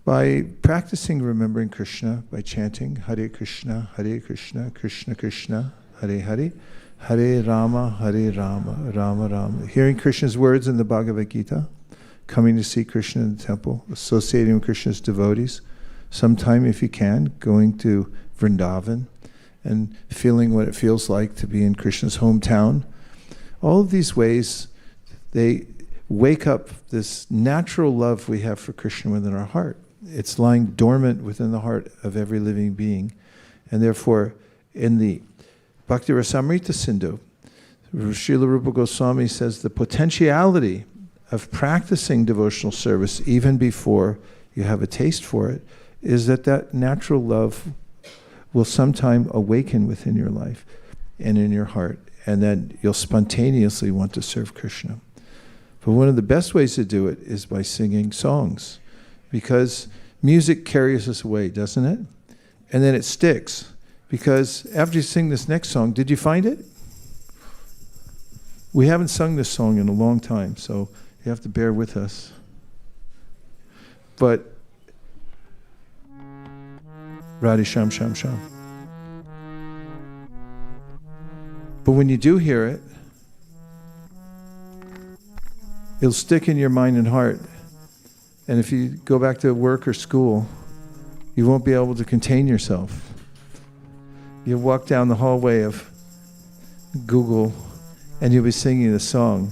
by practicing remembering Krishna, by chanting Hare Krishna, Krishna Krishna, Hare Hare, Hare Rama, Rama Rama, hearing Krishna's words in the Bhagavad Gita, coming to see Krishna in the temple, associating with Krishna's devotees, sometime if you can, going to Vrindavan and feeling what it feels like to be in Krishna's hometown. All of these ways, they wake up this natural love we have for Krishna within our heart. It's lying dormant within the heart of every living being. And therefore, in the Bhakti Rasamrita Sindhu, Srila Rupa Goswami says the potentiality of practicing devotional service even before you have a taste for it is that natural love will sometime awaken within your life and in your heart, and then you'll spontaneously want to serve Krishna. But one of the best ways to do it is by singing songs, because music carries us away, doesn't it? And then it sticks, because after you sing this next song, did you find it? We haven't sung this song in a long time, so you have to bear with us. But Radhe Sham Sham Sham. But when you do hear it, it'll stick in your mind and heart. And if you go back to work or school, you won't be able to contain yourself. You'll walk down the hallway of Google and you'll be singing the song.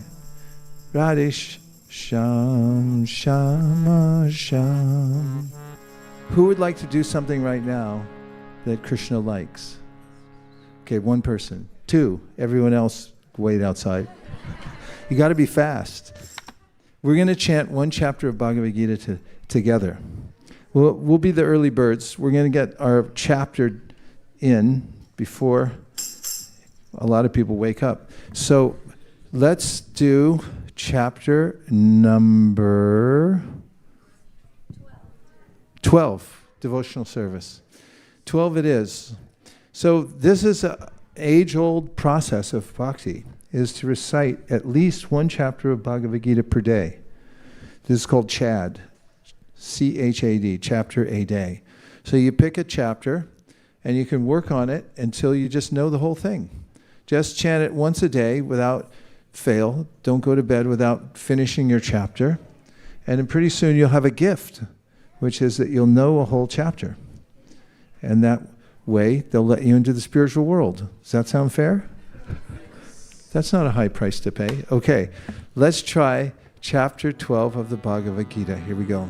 Radhe Sham Shama Sham. Who would like to do something right now that Krishna likes? Okay, one person. Two, everyone else wait outside. You got to be fast. We're going to chant one chapter of Bhagavad Gita together. We'll be the early birds. We're going to get our chapter in before a lot of people wake up. So let's do chapter number 12, devotional service. 12 it is. So this is an age-old process of bhakti, is to recite at least one chapter of Bhagavad Gita per day. This is called Chad, C-H-A-D, chapter a day. So you pick a chapter and you can work on it until you just know the whole thing. Just chant it once a day without fail. Don't go to bed without finishing your chapter. And then pretty soon you'll have a gift, which is that you'll know a whole chapter. And that way they'll let you into the spiritual world. Does that sound fair? That's not a high price to pay. Okay, let's try chapter 12 of the Bhagavad Gita. Here we go.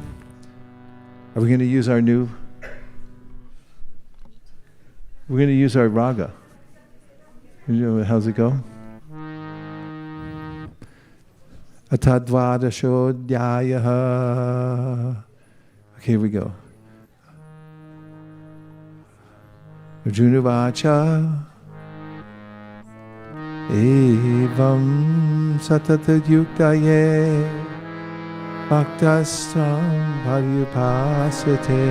Are we going to use our new... We're going to use our raga. How's it go? Atadvadashodhyayaha. Okay, here we go. Arjuna vacha evam satata yuktaye bhaktastam paryupasate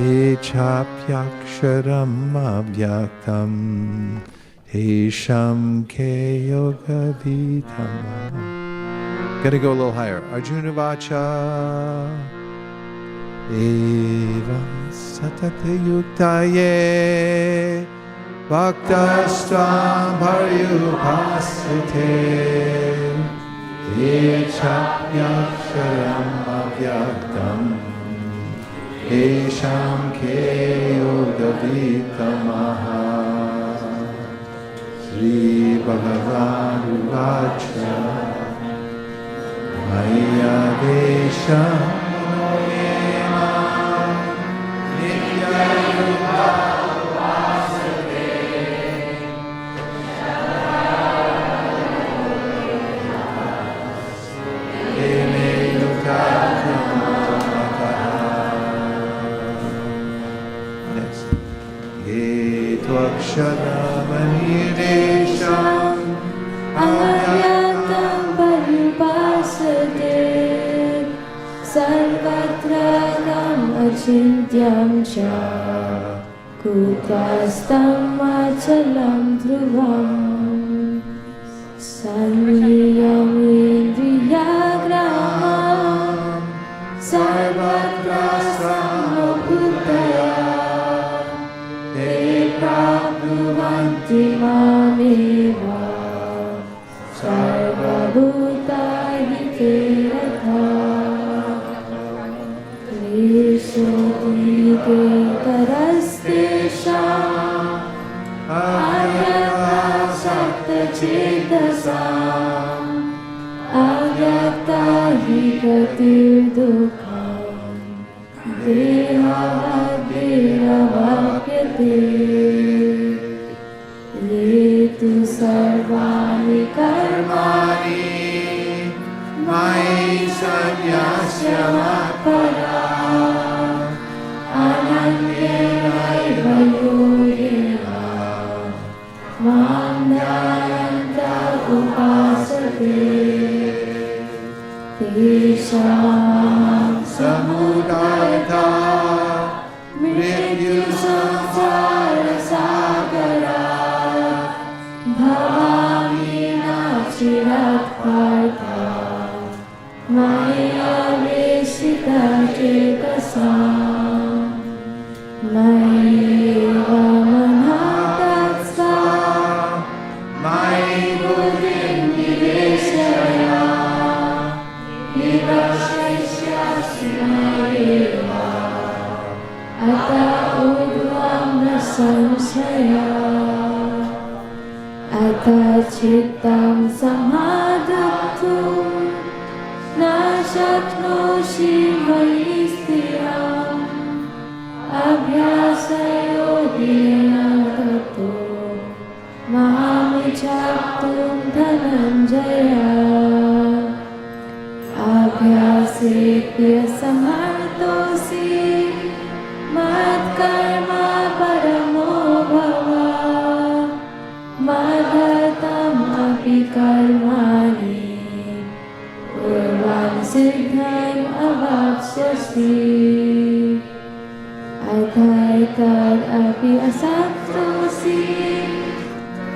echapyaksharam avyaktam tesham ke yoga vidhamah. Gotta go a little higher. Arjuna vacha evam satata yuktaye bhaktastam paryupasate echapyaksharam avyaktam esham ke yoga vidhamaha. Sri Bhagavan Uvacha Maya Desha Sharamaniresham Avyatam Parupasate Sarvatrakam Achintyam Cha Kutastam Achalam Dhruvam Sanmiyam Indriyagramam Sarvatra Samabhutaya Prabhuvanti mameva sarvabhutayite ratha kleshadike tarastesham avyakta sakta chetasam avyakta hi gatir dukham dehavadhiravapyate yetu sarvani karmani mai sanyasya mapara ananyena yoyena mamdayanta upasate tesham samudayata mrityu samsara sagara bhavami nachirat partha maya vesita chetasam mayeva manatatsa mayi buddhim niveshaya vivashishyasi mayeva ata udvam na samshaya ata chittam samadhattum na shaknoshi mayi sthiram abhyasayogena tato mahamichaptum dhananjaya abhyasepya samartosi matkarma paramo bhava madhatam api karmani urvan siddhaim avapsyasi adhaitad api asaktosi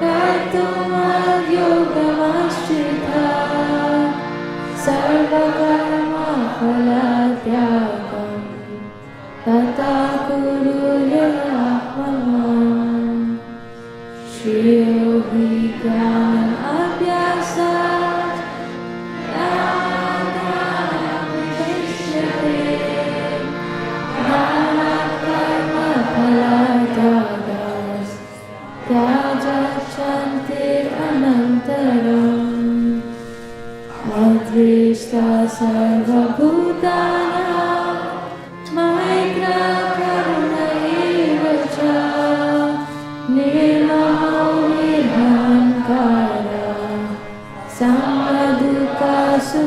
kartum adyogamashchita sarvakarma phalatyagam tata kuru yatmana shriyo hi jnanam abhyasat jnanam vishyate dhanat karma phalatyagas tyajachanti anantaram advishta sarvabhutanam maitra karuna eva cha nirmamo nirhankara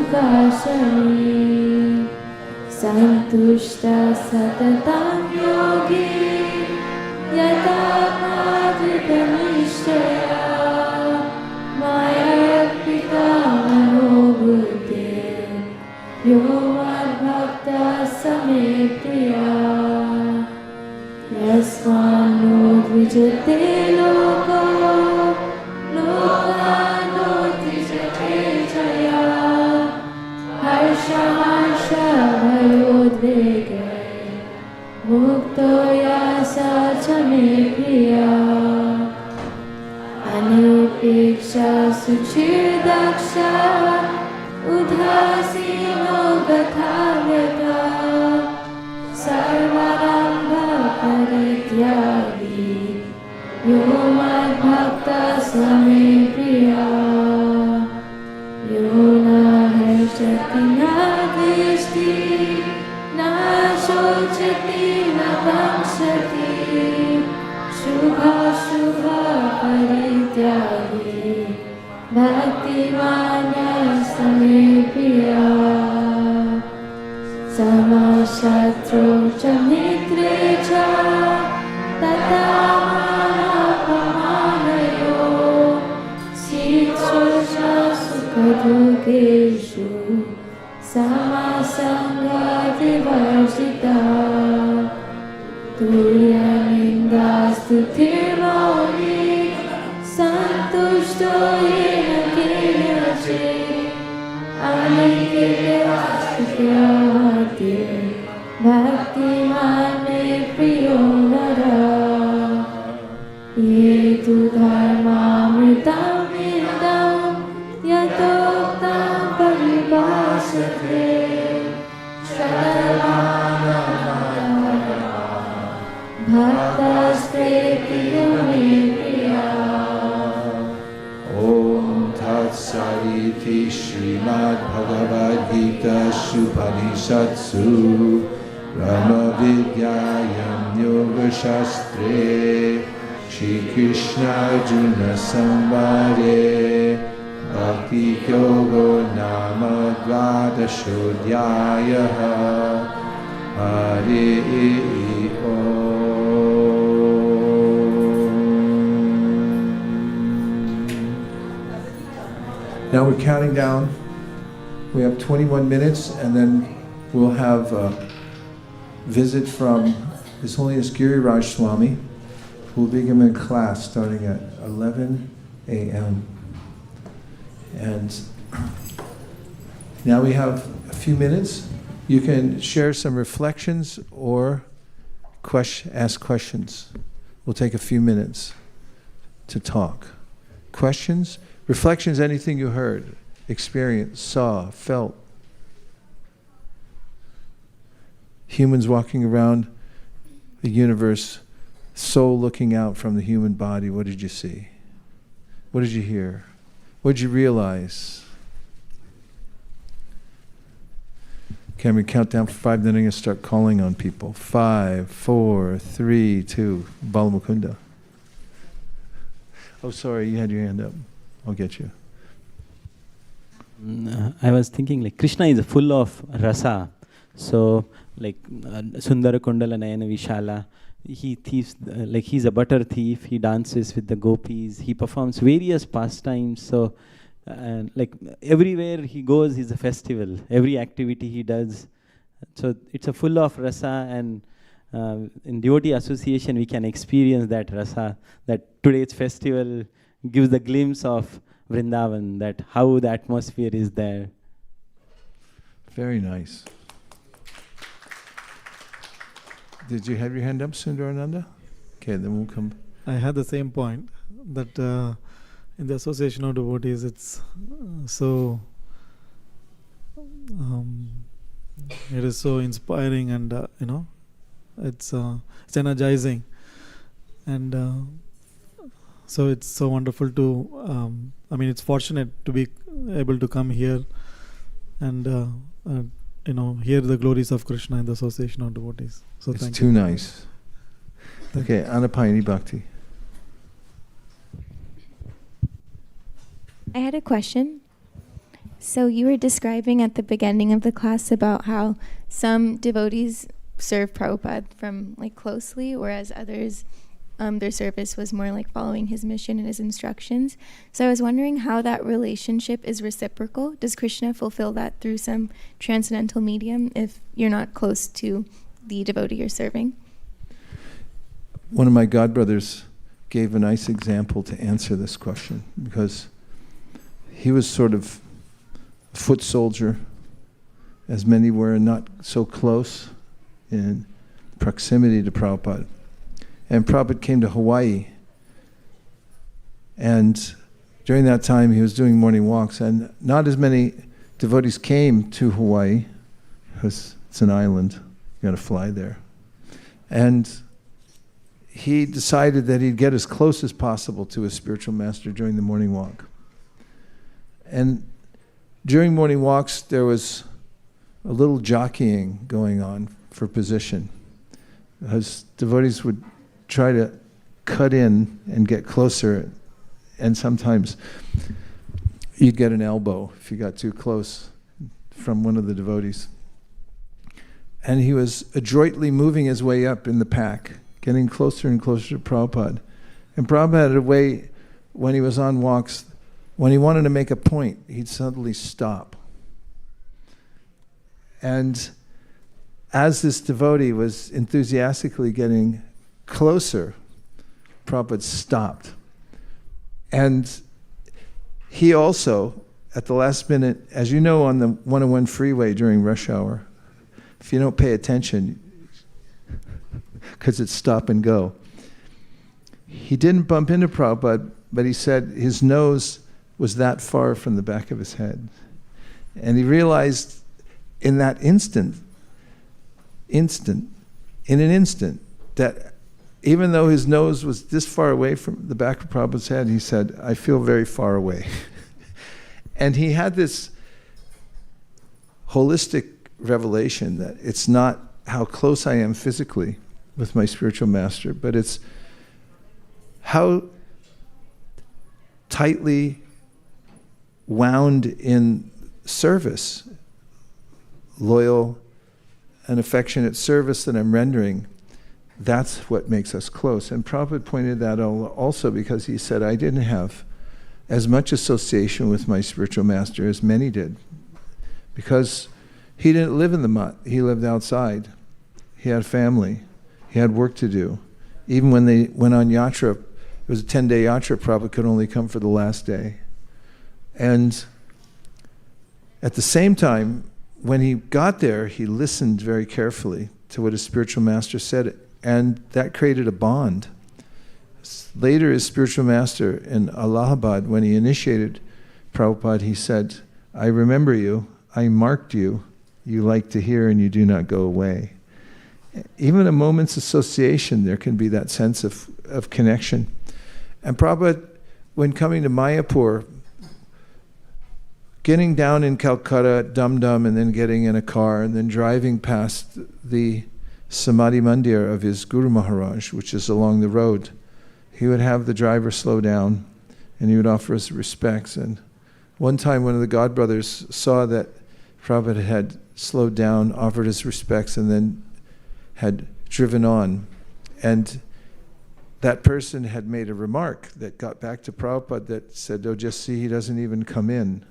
sukasani santushta satatam yogi yata madritanishaya maya pita manobuddhe yovad bhakta same priya yasmano dvijate loko lokano dvijate jaya harsha harsha bhayodvege mukto yasa chame priya anipeksha suchirdaksha udhasino gathavyata sarvarambha parityagi yo madbhakta same priya yo na harshati na dveshti na shochati na kamshati shubha shubha parityagi bhakti manya same priya sama shatro cha mitre cha tata manapamanayo sitso cha sukadukeshu sama sangha divarjita tuya ninda stutirmauni santushto yena kinyache Anikirasya Bhakti Mane Priyo Nara Yetu Dharma Mritam Vidam Yatoktam Paribhasate Shadamana Bhaktaste Priyame Priya Om Tat Sariti Srimad Bhagavad Gita Supanishatsu Brahma Vidyayam Yoga Shastre Shri Krishna Arjuna Samvade Bhakti Yoga Nama Dvadashodhyayaha Hare Om. Now we're counting down. We have 21 minutes, and then we'll have a visit from His Holiness Giriraj Swami, who will begin a class starting at 11 a.m. And now we have a few minutes. You can share some reflections or ask questions. We'll take a few minutes to talk. Questions? Reflections, anything you heard, experienced, saw, felt. Humans walking around the universe, soul looking out from the human body. What did you see? What did you hear? What did you realize? Okay, I'm going to count down for 5, then I'm going to start calling on people. 5, 4, 3, 2. Balamukunda. Oh, sorry, you had your hand up. I'll get you. I was thinking like Krishna is full of rasa. So like Sundara Kundala Nayana Vishala, he thieves, like he's a butter thief, he dances with the gopis, he performs various pastimes. So like everywhere he goes is a festival, every activity he does. So it's a full of rasa, and in devotee association we can experience that rasa, that today's festival gives the glimpse of Vrindavan, that how the atmosphere is there. Very nice. Did you have your hand up, Sundarananda? Okay, then we'll come. I had the same point that in the association of devotees, it's so it is so inspiring, and it's energizing, and so it's so wonderful to. It's fortunate to be able to come here and hear the glories of Krishna in the association of devotees. So it's thank too you. nice. Okay, Anapayanai Bhakti. I had a question. So you were describing at the beginning of the class about how some devotees serve Prabhupada from like closely, whereas others, their service was more like following his mission and his instructions. So I was wondering how that relationship is reciprocal. Does Krishna fulfill that through some transcendental medium if you're not close to the devotee you're serving? One of my godbrothers gave a nice example to answer this question, because he was sort of a foot soldier, as many were, not so close in proximity to Prabhupada. And Prabhupada came to Hawaii, and during that time he was doing morning walks, and not as many devotees came to Hawaii, because it's an island, you got to fly there. And he decided that he'd get as close as possible to his spiritual master during the morning walk. And during morning walks, there was a little jockeying going on for position, as devotees would try to cut in and get closer, and sometimes you'd get an elbow if you got too close from one of the devotees. And he was adroitly moving his way up in the pack, getting closer and closer to Prabhupada. And Prabhupada had a way, when he was on walks, when he wanted to make a point, he'd suddenly stop. And as this devotee was enthusiastically getting closer, Prabhupada stopped. And he also, at the last minute, as you know, on the 101 freeway during rush hour, if you don't pay attention, because it's stop and go, he didn't bump into Prabhupada, but he said his nose was that far from the back of his head. And he realized in that instant, that even though his nose was this far away from the back of Prabhupada's head, he said, I feel very far away. And he had this holistic revelation that it's not how close I am physically with my spiritual master, but it's how tightly wound in service, loyal and affectionate service that I'm rendering. That's what makes us close. And Prabhupada pointed that out also, because he said, I didn't have as much association with my spiritual master as many did, because he didn't live in the mutt. He lived outside. He had family. He had work to do. Even when they went on yatra, it was a 10-day yatra, Prabhupada could only come for the last day. And at the same time, when he got there, he listened very carefully to what his spiritual master said, and that created a bond. Later, his spiritual master in Allahabad, when he initiated Prabhupada, he said, I remember you, I marked you, you like to hear and you do not go away. Even a moment's association, there can be that sense of connection. And Prabhupada, when coming to Mayapur, getting down in Calcutta, Dum-Dum, and then getting in a car, and then driving past the Samadhi Mandir of his Guru Maharaj, which is along the road, he would have the driver slow down, and he would offer his respects. And one time, one of the godbrothers saw that Prabhupada had slowed down, offered his respects, and then had driven on. And that person had made a remark that got back to Prabhupada that said, oh, just see, he doesn't even come in.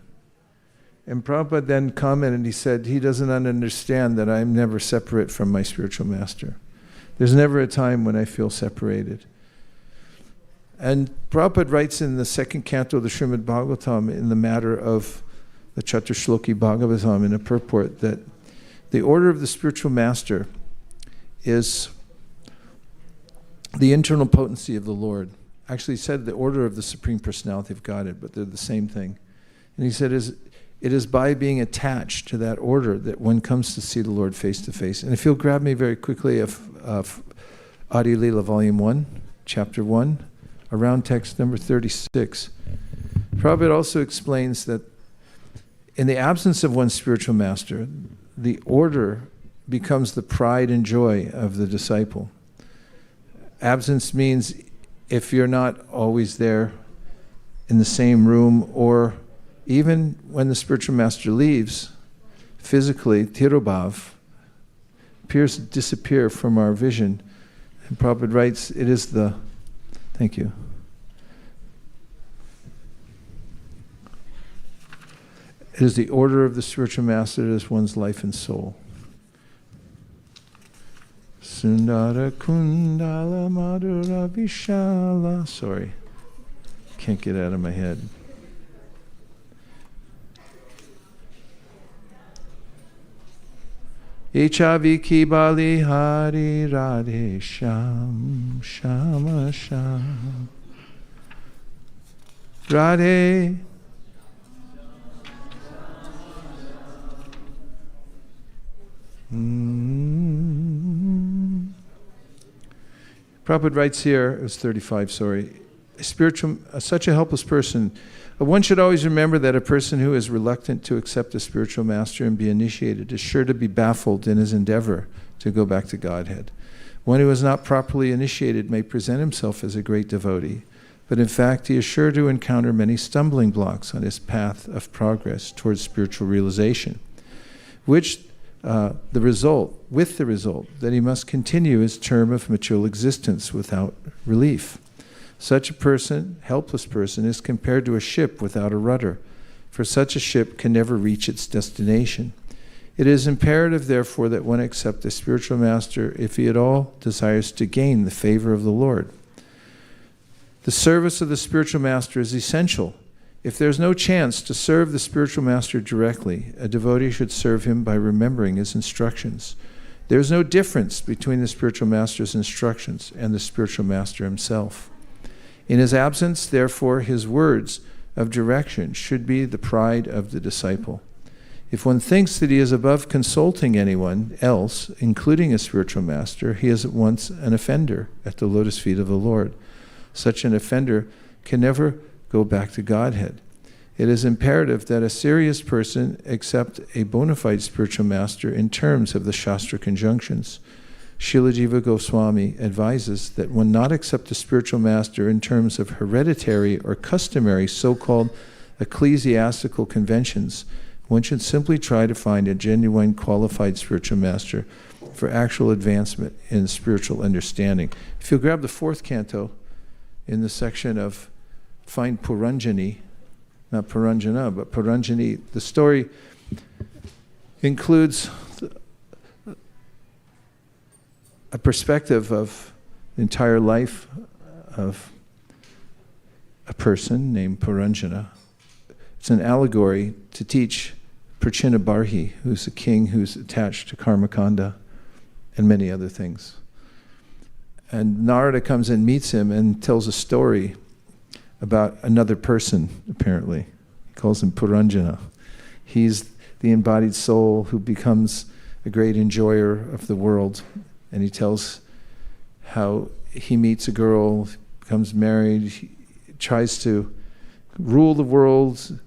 And Prabhupada then commented, he said, he doesn't understand that I'm never separate from my spiritual master. There's never a time when I feel separated. And Prabhupada writes in the second canto of the Srimad Bhagvatam, in the matter of the Chaturshloki Bhagavatam, in a purport, that the order of the spiritual master is the internal potency of the Lord. Actually, he said the order of the Supreme Personality of Godhead, but they're the same thing. And he said, it is by being attached to that order that one comes to see the Lord face to face. And if you'll grab me very quickly of Adi Leela Volume 1, Chapter 1, around text number 36. Prabhupada also explains that in the absence of one's spiritual master, the order becomes the pride and joy of the disciple. Absence means if you're not always there in the same room, or even when the spiritual master leaves, physically, Tirobhav appears to disappear from our vision. And Prabhupada writes, it is the, thank you. It is the order of the spiritual master that is one's life and soul. Sundara Kundala Madhura Vishala. Sorry, can't get out of my head. Ichaviki Bali Hari Radhe Sham Shama Sham Radhe. Prabhupada writes here, it was 35, sorry, such a helpless person, one should always remember that a person who is reluctant to accept a spiritual master and be initiated is sure to be baffled in his endeavor to go back to Godhead. One who is not properly initiated may present himself as a great devotee, but in fact he is sure to encounter many stumbling blocks on his path of progress towards spiritual realization, with the result that he must continue his term of material existence without relief. Such a person, helpless person, is compared to a ship without a rudder, for such a ship can never reach its destination. It is imperative, therefore, that one accept a spiritual master if he at all desires to gain the favor of the Lord. The service of the spiritual master is essential. If there is no chance to serve the spiritual master directly, a devotee should serve him by remembering his instructions. There is no difference between the spiritual master's instructions and the spiritual master himself. In his absence, therefore, his words of direction should be the pride of the disciple. If one thinks that he is above consulting anyone else, including a spiritual master, he is at once an offender at the lotus feet of the Lord. Such an offender can never go back to Godhead. It is imperative that a serious person accept a bona fide spiritual master in terms of the Shastra conjunctions. Srila Jiva Goswami advises that one not accept a spiritual master in terms of hereditary or customary so-called ecclesiastical conventions. One should simply try to find a genuine qualified spiritual master for actual advancement in spiritual understanding. If you'll grab the 4th canto in the section of Find Puranjani, not Puranjana, but Puranjani, the story includes a perspective of the entire life of a person named Puranjana. It's an allegory to teach Prachina Barhi, who's a king who's attached to Karmakanda and many other things. And Narada comes and meets him and tells a story about another person, apparently. He calls him Puranjana. He's the embodied soul who becomes a great enjoyer of the world. And he tells how he meets a girl, becomes married, he tries to rule the world.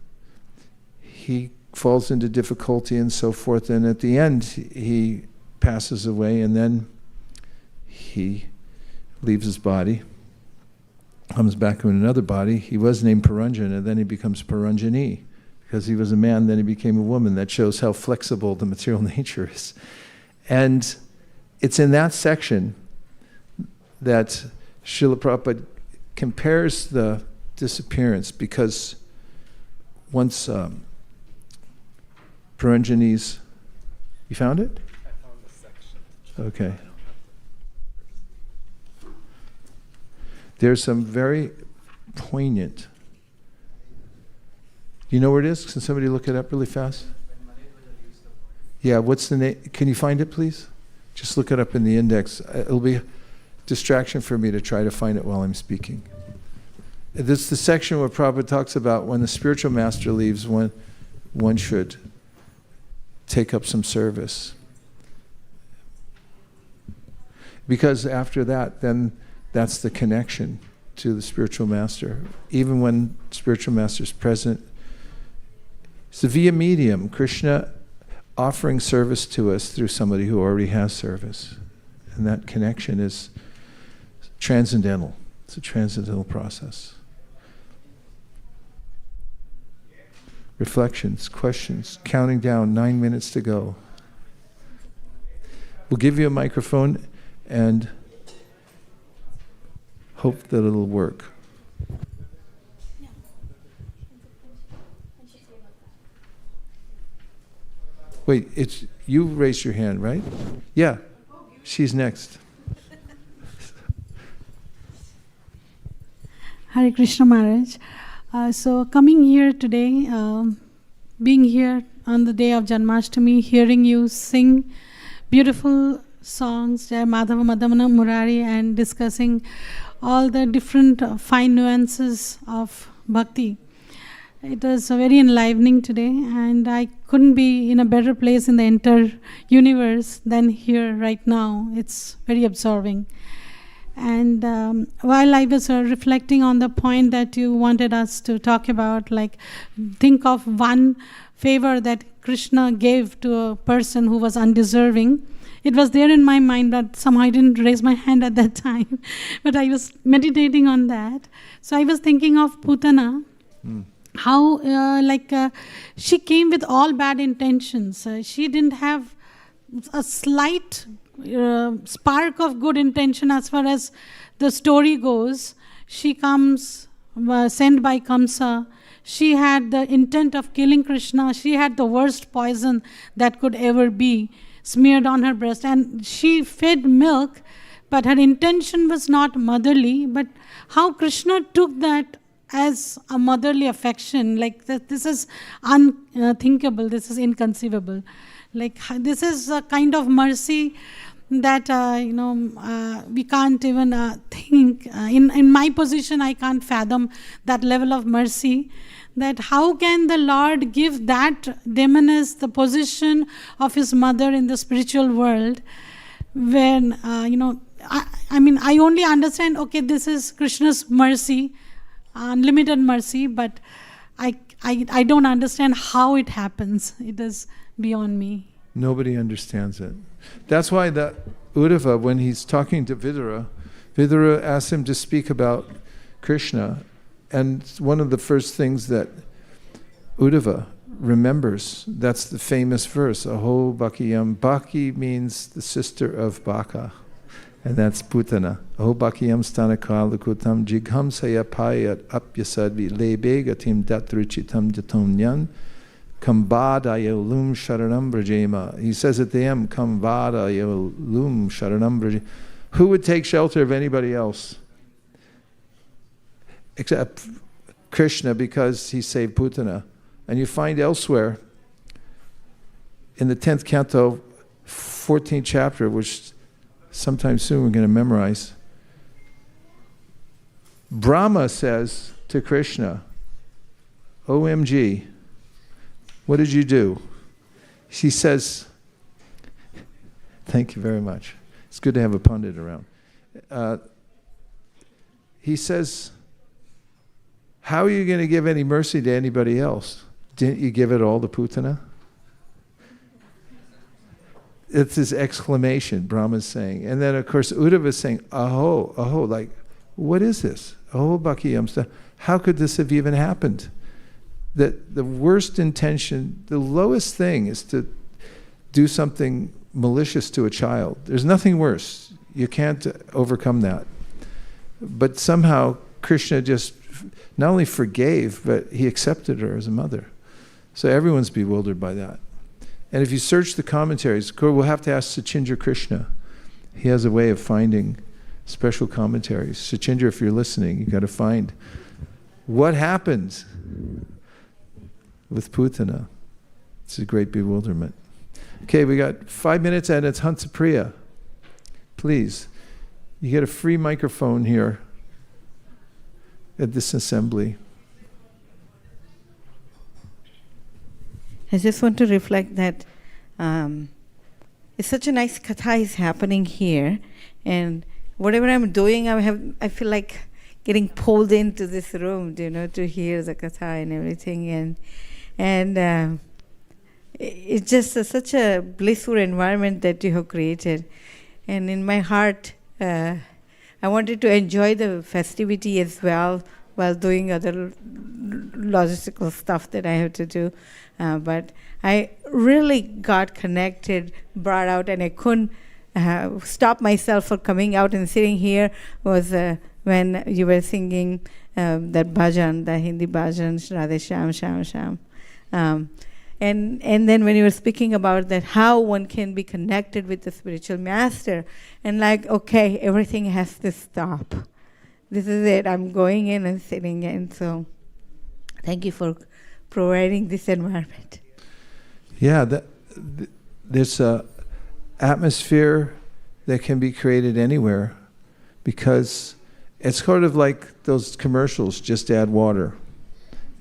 He falls into difficulty and so forth. And at the end, he passes away, and then he leaves his body, comes back in another body. He was named Puranjana, and then he becomes Puranjani. Because he was a man, then he became a woman. That shows how flexible the material nature is. And it's in that section that Srila Prabhupada compares the disappearance, because once Puranjani's... You found it? I found the section. Okay. There's some very poignant... You know where it is? Can somebody look it up really fast? Yeah, what's the name? Can you find it, please? Just look it up in the index. It'll be a distraction for me to try to find it while I'm speaking. This is the section where Prabhupada talks about when the spiritual master leaves, one should take up some service. Because after that, then that's the connection to the spiritual master. Even when spiritual master is present, it's the via medium, Krishna offering service to us through somebody who already has service. And that connection is transcendental. It's a transcendental process. reflections, questions, counting down 9 minutes to go. We'll give you a microphone and hope that it'll work. Wait, it's you raised your hand, right? Yeah, she's next. Hare Krishna Maharaj. So coming here today, being here on the day of Janmashtami, hearing you sing beautiful songs, Jai Madhava Madhavana Murari, and discussing all the different fine nuances of bhakti. It was very enlivening today, and I couldn't be in a better place in the entire universe than here right now. It's very absorbing. And while I was reflecting on the point that you wanted us to talk about, like think of one favor that Krishna gave to a person who was undeserving. It was there in my mind, but somehow I didn't raise my hand at that time. But I was meditating on that. So I was thinking of Putana. How she came with all bad intentions. She didn't have a slight spark of good intention as far as the story goes. She comes sent by Kamsa. She had the intent of killing Krishna. She had the worst poison that could ever be smeared on her breast, and she fed milk, but her intention was not motherly. But how Krishna took that as a motherly affection, like this is unthinkable, this is inconceivable. Like this is a kind of mercy that we can't even think. In my position, I can't fathom that level of mercy. That how can the Lord give that demoness the position of his mother in the spiritual world, when I only understand, okay, this is Krishna's mercy, unlimited mercy, but I don't understand how it happens. It is beyond me. Nobody understands it. That's why that Uddhava, when he's talking to Vidura asks him to speak about Krishna, and one of the first things that Uddhava remembers, that's the famous verse, Aho Bhakiyam. Bhaki means the sister of Baka, and that's Putana. Aho Bhakiyam Stanakalakutam Jigham Sayapayat Apyasadvi Lebegatim Datruchitam Jatonyan Kambadayolum Sharanam Brajema. He says at the end, Kambadayolum Sharanam Brajema. Who would take shelter of anybody else? Except Krishna, because he saved Putana. And you find elsewhere, in the 10th canto, 14th chapter, which sometime soon we're going to memorize, Brahma says to Krishna, OMG, what did you do? She says, thank you very much. It's good to have a pundit around. He says, how are you going to give any mercy to anybody else? Didn't you give it all to Putana? It's his exclamation, Brahma's saying. And then, of course, Uddhava is saying, aho, like, what is this? Aho Bhakiyam. How could this have even happened? That the worst intention, the lowest thing is to do something malicious to a child. There's nothing worse. You can't overcome that. But somehow Krishna just not only forgave, but he accepted her as a mother. So everyone's bewildered by that. And if you search the commentaries, we'll have to ask Sachindra Krishna. He has a way of finding special commentaries. Sachindra, if you're listening, you've got to find what happened with Putana. It's a great bewilderment. Okay, we got 5 minutes and it's Hansapriya. Please, you get a free microphone here at this assembly. I just want to reflect that it's such a nice katha is happening here, and whatever I'm doing, I feel like getting pulled into this room, to hear the katha and everything, and it's just such a blissful environment that you have created, and in my heart, I wanted to enjoy the festivity as well while doing other logistical stuff that I have to do. But I really got connected, brought out, and I couldn't stop myself from coming out and sitting here was when you were singing that bhajan, the Hindi bhajan, Radhe Sham Sham Sham. And then when you were speaking about that, how one can be connected with the spiritual master, and like, okay, everything has to stop. This is it. I'm going in and sitting in. So thank you for providing this environment. Yeah, there's a atmosphere that can be created anywhere, because it's sort of like those commercials, just add water,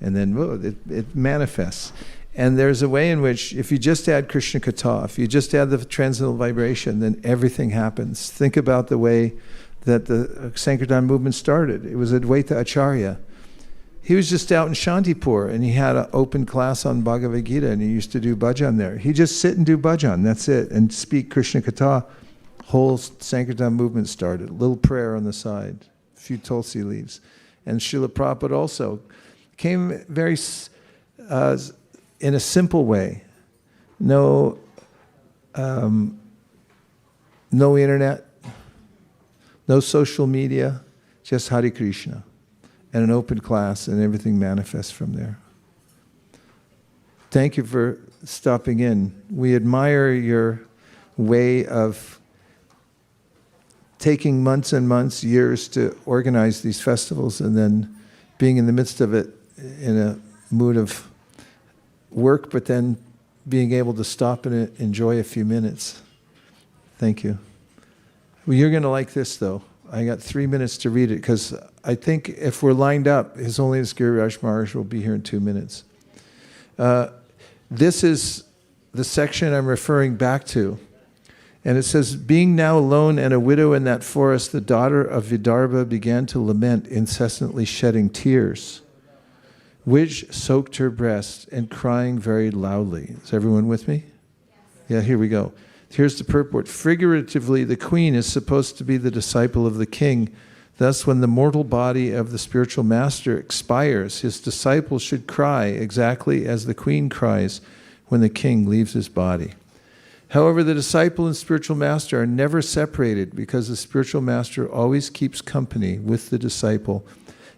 and then it manifests. And there's a way in which, if you just add Krishna Katha, if you just add the transcendental vibration, then everything happens. Think about the way that the Sankirtan movement started. It was Advaita Acharya. He was just out in Shantipur, and he had an open class on Bhagavad Gita, and he used to do bhajan there. He'd just sit and do bhajan, that's it, and speak Krishna Katha. Whole Sankirtan movement started. A little prayer on the side, a few tulsi leaves. And Srila Prabhupada also came very in a simple way. No internet, no social media, just Hare Krishna. And an open class, and everything manifests from there. Thank you for stopping in. We admire your way of taking months and months, years to organize these festivals, and then being in the midst of it in a mood of work, but then being able to stop and enjoy a few minutes. Thank you. Well, you're going to like this, though. I got 3 minutes to read it, because I think if we're lined up, His Holiness Giriraj Maharaj will be here in 2 minutes. This is the section I'm referring back to. And it says, being now alone and a widow in that forest, the daughter of Vidarbha began to lament, incessantly shedding tears, which soaked her breast, and crying very loudly. Is everyone with me? Yeah, here we go. Here's the purport. Figuratively, the queen is supposed to be the disciple of the king. Thus, when the mortal body of the spiritual master expires, his disciple should cry exactly as the queen cries when the king leaves his body. However, the disciple and spiritual master are never separated, because the spiritual master always keeps company with the disciple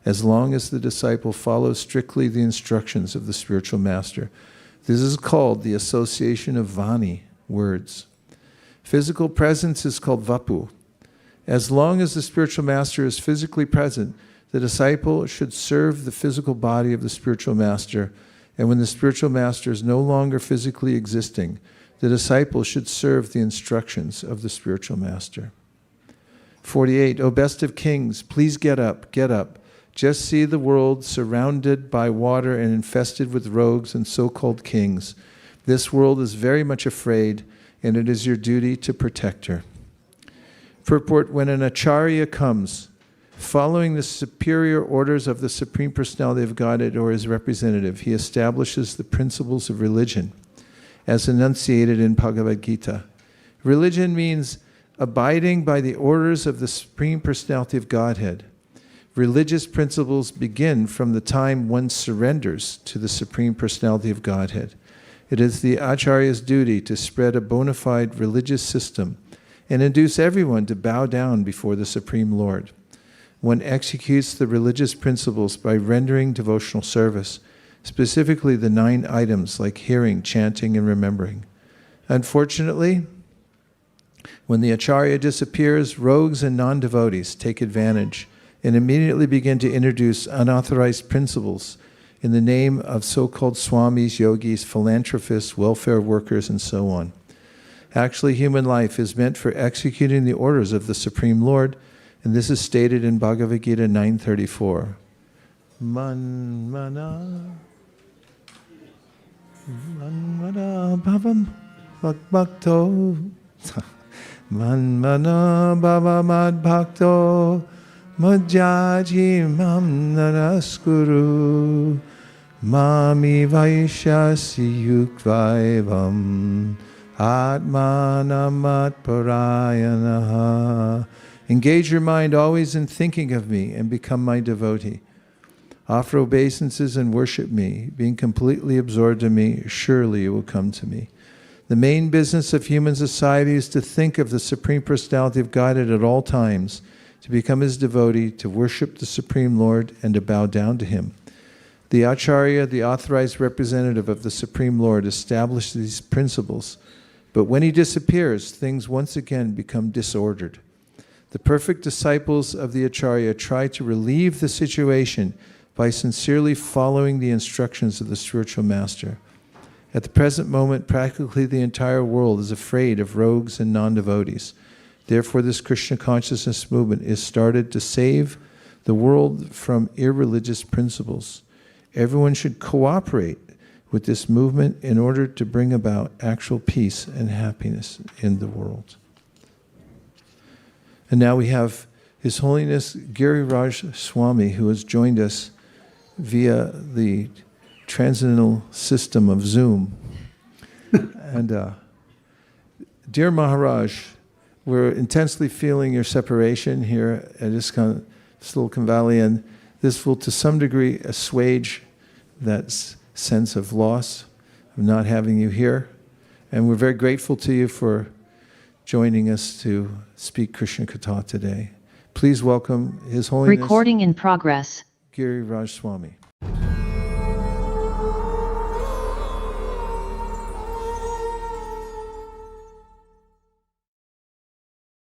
as long as the disciple follows strictly the instructions of the spiritual master. This is called the association of Vani, words. Physical presence is called Vapu. As long as the spiritual master is physically present, the disciple should serve the physical body of the spiritual master, and when the spiritual master is no longer physically existing, the disciple should serve the instructions of the spiritual master. 48. O best of kings, please get up, get up. Just see the world surrounded by water and infested with rogues and so-called kings. This world is very much afraid, and it is your duty to protect her. Purport, when an acharya comes, following the superior orders of the Supreme Personality of Godhead or his representative, he establishes the principles of religion, as enunciated in Bhagavad Gita. Religion means abiding by the orders of the Supreme Personality of Godhead. Religious principles begin from the time one surrenders to the Supreme Personality of Godhead. It is the Acharya's duty to spread a bona fide religious system and induce everyone to bow down before the Supreme Lord. One executes the religious principles by rendering devotional service, specifically the 9 items like hearing, chanting, and remembering. Unfortunately, when the Acharya disappears, rogues and non-devotees take advantage and immediately begin to introduce unauthorized principles in the name of so-called swamis, yogis, philanthropists, welfare workers, and so on. Actually, human life is meant for executing the orders of the Supreme Lord, and this is stated in Bhagavad Gita 9:34. Manmana bhavam bhakto manmana bhavamad bhakto madhyaji mam naraskuru mami vaishasi yukvaivam atmanamat parayanaha. Engage your mind always in thinking of me and become my devotee. Offer obeisances and worship me. Being completely absorbed in me, surely you will come to me. The main business of human society is to think of the Supreme Personality of Godhead at all times, to become his devotee, to worship the Supreme Lord, and to bow down to him. The Acharya, the authorized representative of the Supreme Lord, established these principles, but when he disappears, things once again become disordered. The perfect disciples of the Acharya try to relieve the situation by sincerely following the instructions of the spiritual master. At the present moment, practically the entire world is afraid of rogues and non-devotees. Therefore, this Krishna consciousness movement is started to save the world from irreligious principles. Everyone should cooperate with this movement in order to bring about actual peace and happiness in the world. And now we have His Holiness Giriraj Swami, who has joined us via the transcendental system of Zoom. And dear Maharaj, we're intensely feeling your separation here at ISKCON Silicon Valley, and this will to some degree assuage that sense of loss of not having you here. And we're very grateful to you for joining us to speak Krishna Katha today. Please welcome His Holiness Recording in progress. Giriraj Swami.